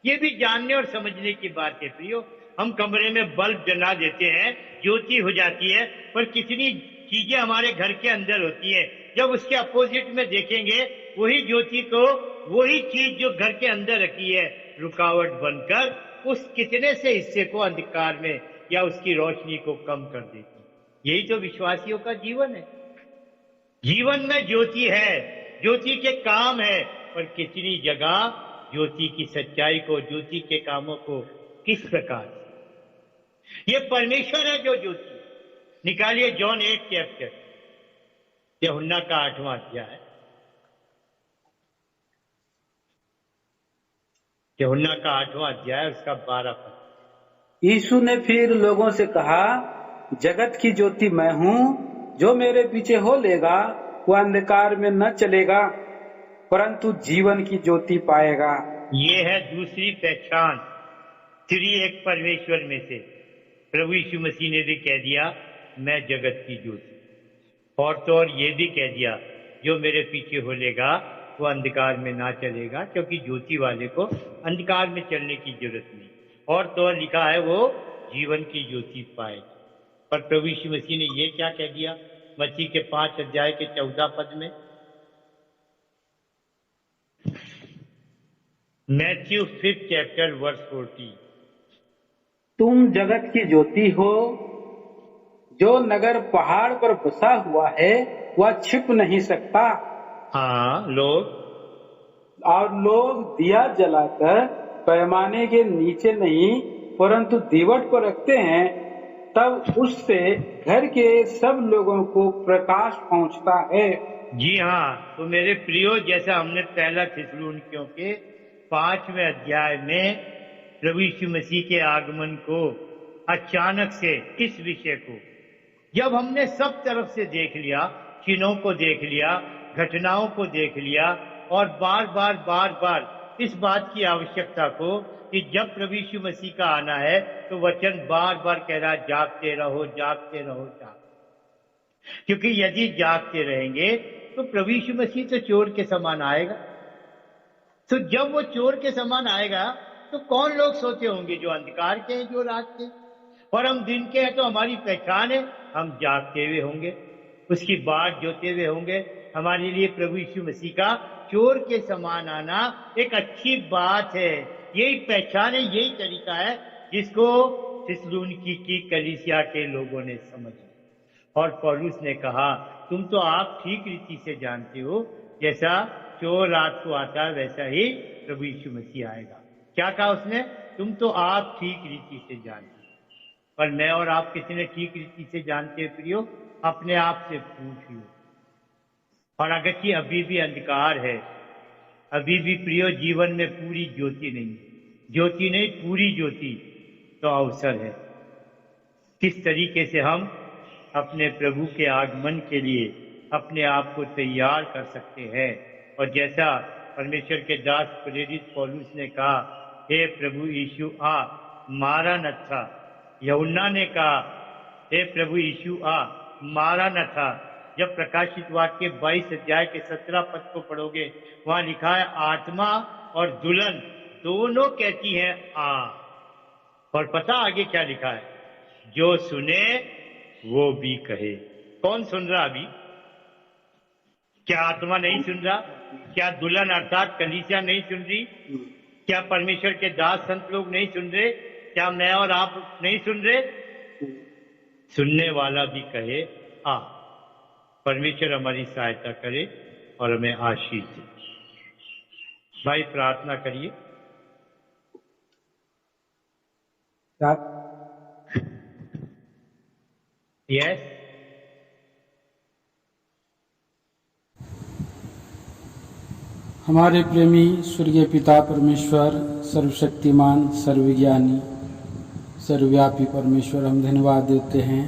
ये भी जानने और समझने की बात है प्रियो। हम कमरे में बल्ब जला देते हैं, ज्योति हो जाती है, पर कितनी चीजें हमारे घर के अंदर होती है, जब उसके अपोजिट में देखेंगे वही ज्योति को, वही चीज जो घर के अंदर रखी है, रुकावट बनकर उस कितने से हिस्से को अंधकार में या उसकी रोशनी को कम कर देती। यही तो विश्वासियों का जीवन है। जीवन में ज्योति है, ज्योति के काम है, पर कितनी जगह ज्योति की सच्चाई को, ज्योति के कामों को किस प्रकार। ये परमेश्वर है जो ज्योति। निकालिए जॉन 8 चैप्टर, यूहन्ना का 8वां अध्याय, यूहन्ना का 8वां अध्याय, उसका 12 पद। यीशु ने फिर लोगों से कहा, जगत की ज्योति मैं हूँ, जो मेरे पीछे हो लेगा वह अंधकार में न चलेगा परंतु जीवन की ज्योति पाएगा। ये है दूसरी पहचान त्रिएक परमेश्वर में से। प्रभु यीशु मसीह ने भी कह दिया, मैं जगत की ज्योति। और तो और ये भी कह दिया, जो मेरे पीछे हो लेगा वो अंधकार में ना चलेगा, क्योंकि ज्योति वाले को अंधकार में चलने की जरूरत नहीं। और तो और लिखा है वो जीवन की ज्योति पाएगा। पर प्रभु यीशु मसीह ने ये क्या कह दिया मत्ती के 5 अध्याय के 14 पद में? मैथ्यू 5 चैप्टर वर्स 40, तुम जगत की ज्योति हो। जो नगर पहाड़ पर बसा हुआ है वह छिप नहीं सकता। हाँ, लोग दिया जलाकर पैमाने के नीचे नहीं परंतु दीवट पर रखते हैं, तब उससे घर के सब लोगों को प्रकाश पहुंचता है। जी हाँ, तो मेरे प्रियो, जैसा हमने पहला थिस्सलुनीकियों के 5वें अध्याय में प्रभु यीशु मसीह के आगमन को अचानक से, इस विषय को जब हमने सब तरफ से देख लिया, चिन्हों को देख लिया, घटनाओं को देख लिया, और बार बार इस बात की आवश्यकता को कि जब प्रभु यीशु मसीह का आना है तो वचन बार बार कह रहा, जागते रहो, जागते रहो, जागते। क्योंकि यदि जागते रहेंगे तो प्रभु यीशु मसीह तो चोर के समान आएगा। तो जब वो चोर के समान आएगा तो कौन लोग सोते होंगे? जो अंधकार के हैं, जो रात के। और हम दिन के हैं तो हमारी पहचान है, हम जागते हुए होंगे, उसकी बाट जोते हुए होंगे। हमारे लिए प्रभु यीशु मसीह का चोर के समान आना एक अच्छी बात है। यही पहचान है, यही तरीका है जिसको थिस्सलुनीकी की कलीसिया के लोगों ने समझा। और पौलुस ने कहा, तुम तो आप ठीक रीति से जानते हो, जैसा चोर रात को आता है वैसा ही प्रभु यीशु मसीह आएगा। क्या कहा उसने? तुम तो आप ठीक रीति से जानते हो। पर मैं और आप कितने ठीक रीति से जानते हैं प्रियो? अपने आप से पूछ लो। और अगर कि अभी भी अंधकार है, अभी भी प्रियो जीवन में पूरी ज्योति नहीं, ज्योति नहीं पूरी ज्योति, तो अवसर है किस तरीके से हम अपने प्रभु के आगमन के लिए अपने आप को तैयार कर सकते हैं। और जैसा परमेश्वर के दास प्रेरित पौलुस ने कहा, हे प्रभु यीशु आ, मारानाथा। यूहन्ना ने कहा, हे प्रभु यीशु आ, मारानाथा। जब प्रकाशित वाक्य 22 अध्याय के 17 पद को पढ़ोगे, वहां लिखा है, आत्मा और दुल्हन दोनों कहती हैं आ। और पता आगे क्या लिखा है? जो सुने वो भी कहे। कौन सुन रहा अभी? क्या आत्मा नहीं सुन रहा? क्या दुल्हन अर्थात कलीसिया नहीं सुन रही? क्या परमेश्वर के दास संत लोग नहीं सुन रहे? क्या मैं और आप नहीं सुन रहे? सुनने वाला भी कहे आ। परमेश्वर हमारी सहायता करे और हमें आशीष दे। भाई प्रार्थना करिए। यस। हमारे प्रेमी स्वर्गीय पिता परमेश्वर, सर्वशक्तिमान, सर्वज्ञानी, सर्वव्यापी परमेश्वर, हम धन्यवाद देते हैं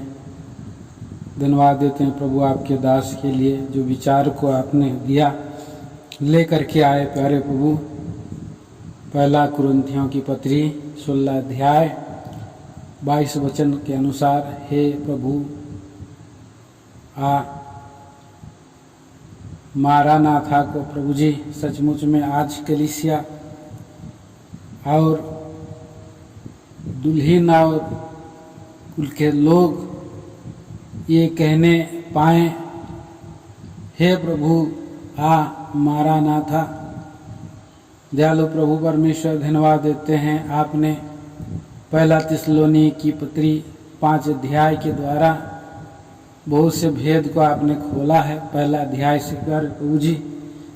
धन्यवाद देते हैं प्रभु आपके दास के लिए जो विचार को आपने दिया लेकर के आए। प्यारे प्रभु, पहला कुरिन्थियों की पत्री 16 अध्याय 22 वचन के अनुसार, हे प्रभु मारानाथा को प्रभु जी सचमुच में आज कलीसिया और दुल्हन और कुल के लोग ये कहने पाए, हे प्रभु मारानाथा। दयालु प्रभु परमेश्वर, धन्यवाद देते हैं आपने पहला थिस्सलुनीकी की पत्री 5 अध्याय के द्वारा बहुत से भेद को आपने खोला है। पहला अध्याय से प्यारे प्रभु जी,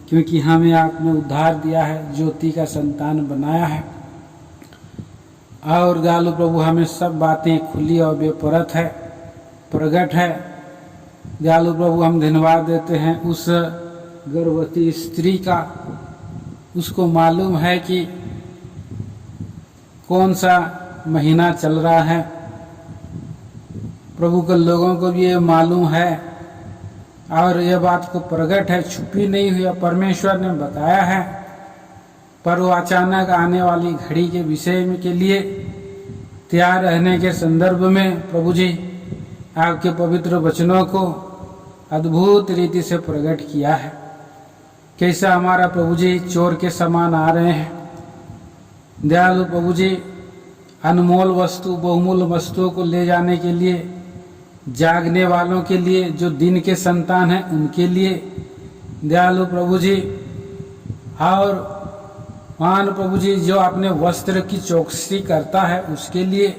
क्योंकि हमें आपने उद्धार दिया है, ज्योति का संतान बनाया है, और दयालु प्रभु हमें सब बातें खुली और बेपरत है, प्रकट है। दयालु प्रभु हम धन्यवाद देते हैं उस गर्भवती स्त्री का, उसको मालूम है कि कौन सा महीना चल रहा है। प्रभु के लोगों को भी ये मालूम है और यह बात को प्रकट है, छुपी नहीं हुई, परमेश्वर ने बताया है। पर वो अचानक आने वाली घड़ी के विषय में के लिए तैयार रहने के संदर्भ में प्रभु जी आपके पवित्र वचनों को अद्भुत रीति से प्रकट किया है। कैसा हमारा प्रभु जी चोर के समान आ रहे हैं। दयालु प्रभु जी अनमोल वस्तु, बहुमूल्य वस्तुओं को ले जाने के लिए, जागने वालों के लिए, जो दिन के संतान हैं उनके लिए, दयालु प्रभु जी, और महान प्रभु जी जो अपने वस्त्र की चौकसी करता है उसके लिए,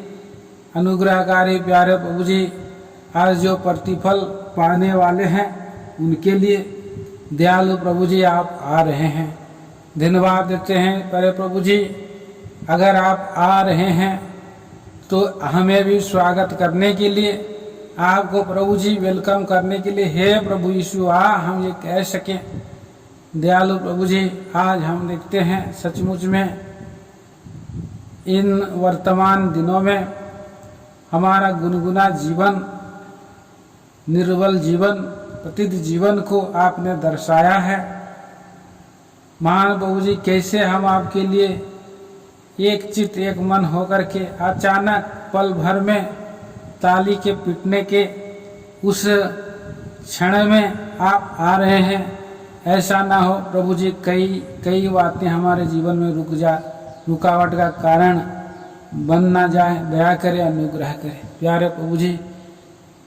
अनुग्रहकारी प्यारे प्रभु जी आज जो प्रतिफल पाने वाले हैं उनके लिए, दयालु प्रभु जी आप आ रहे हैं। धन्यवाद देते हैं प्यारे प्रभु जी, अगर आप आ रहे हैं तो हमें भी स्वागत करने के लिए, आपको प्रभु जी वेलकम करने के लिए, हे प्रभु यीशु हम ये कह सकें। दयालु प्रभु जी आज हम देखते हैं सचमुच में इन वर्तमान दिनों में हमारा गुनगुना जीवन, निर्बल जीवन, पतित जीवन को आपने दर्शाया है। महान प्रभु जी कैसे हम आपके लिए एक चित्त एक मन होकर के अचानक पल भर में ताली के पिटने के उस क्षण में आप आ रहे हैं। ऐसा ना हो प्रभु जी कई बातें हमारे जीवन में रुकावट का कारण बन ना जाए। दया करे, अनुग्रह करे। प्यारे प्रभु जी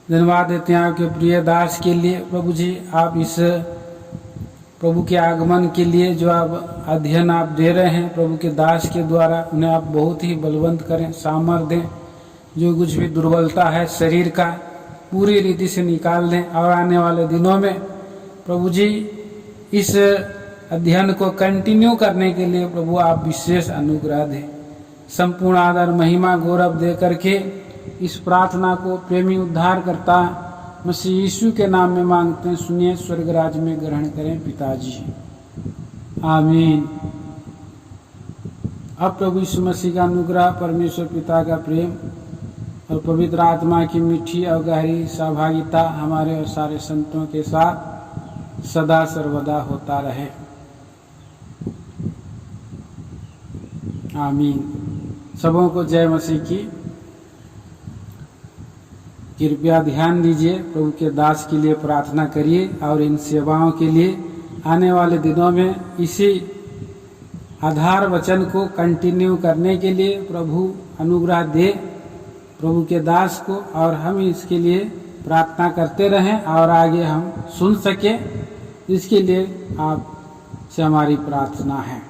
धन्यवाद देते हैं आपके प्रिय दास के लिए। प्रभु जी आप इस प्रभु के आगमन के लिए जो आप अध्ययन आप दे रहे हैं प्रभु के दास के द्वारा, उन्हें आप बहुत ही बलवंत करें, सामर्थ्य दें। जो कुछ भी दुर्बलता है शरीर का पूरी रीति से निकाल दें, और आने वाले दिनों में प्रभु जी इस अध्ययन को कंटिन्यू करने के लिए प्रभु आप विशेष अनुग्रह दें। संपूर्ण आदर महिमा गौरव दे करके इस प्रार्थना को प्रेमी उद्धार करता मसीह यीशु के नाम में मांगते हैं। सुनिए, स्वर्ग राज में ग्रहण करें पिताजी, आमीन। अब प्रभु यीशु मसीह का अनुग्रह, परमेश्वर पिता का प्रेम और पवित्र आत्मा की मीठी और गहरी सहभागिता हमारे और सारे संतों के साथ सदा सर्वदा होता रहे, आमीन। सबों को जय मसीह की। कृपया ध्यान दीजिए, प्रभु के दास के लिए प्रार्थना करिए और इन सेवाओं के लिए आने वाले दिनों में इसी आधार वचन को कंटिन्यू करने के लिए प्रभु अनुग्रह दे प्रभु के दास को, और हम इसके लिए प्रार्थना करते रहें और आगे हम सुन सके, इसके लिए आपसे हमारी प्रार्थना है।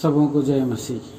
सबों को जय मसीह।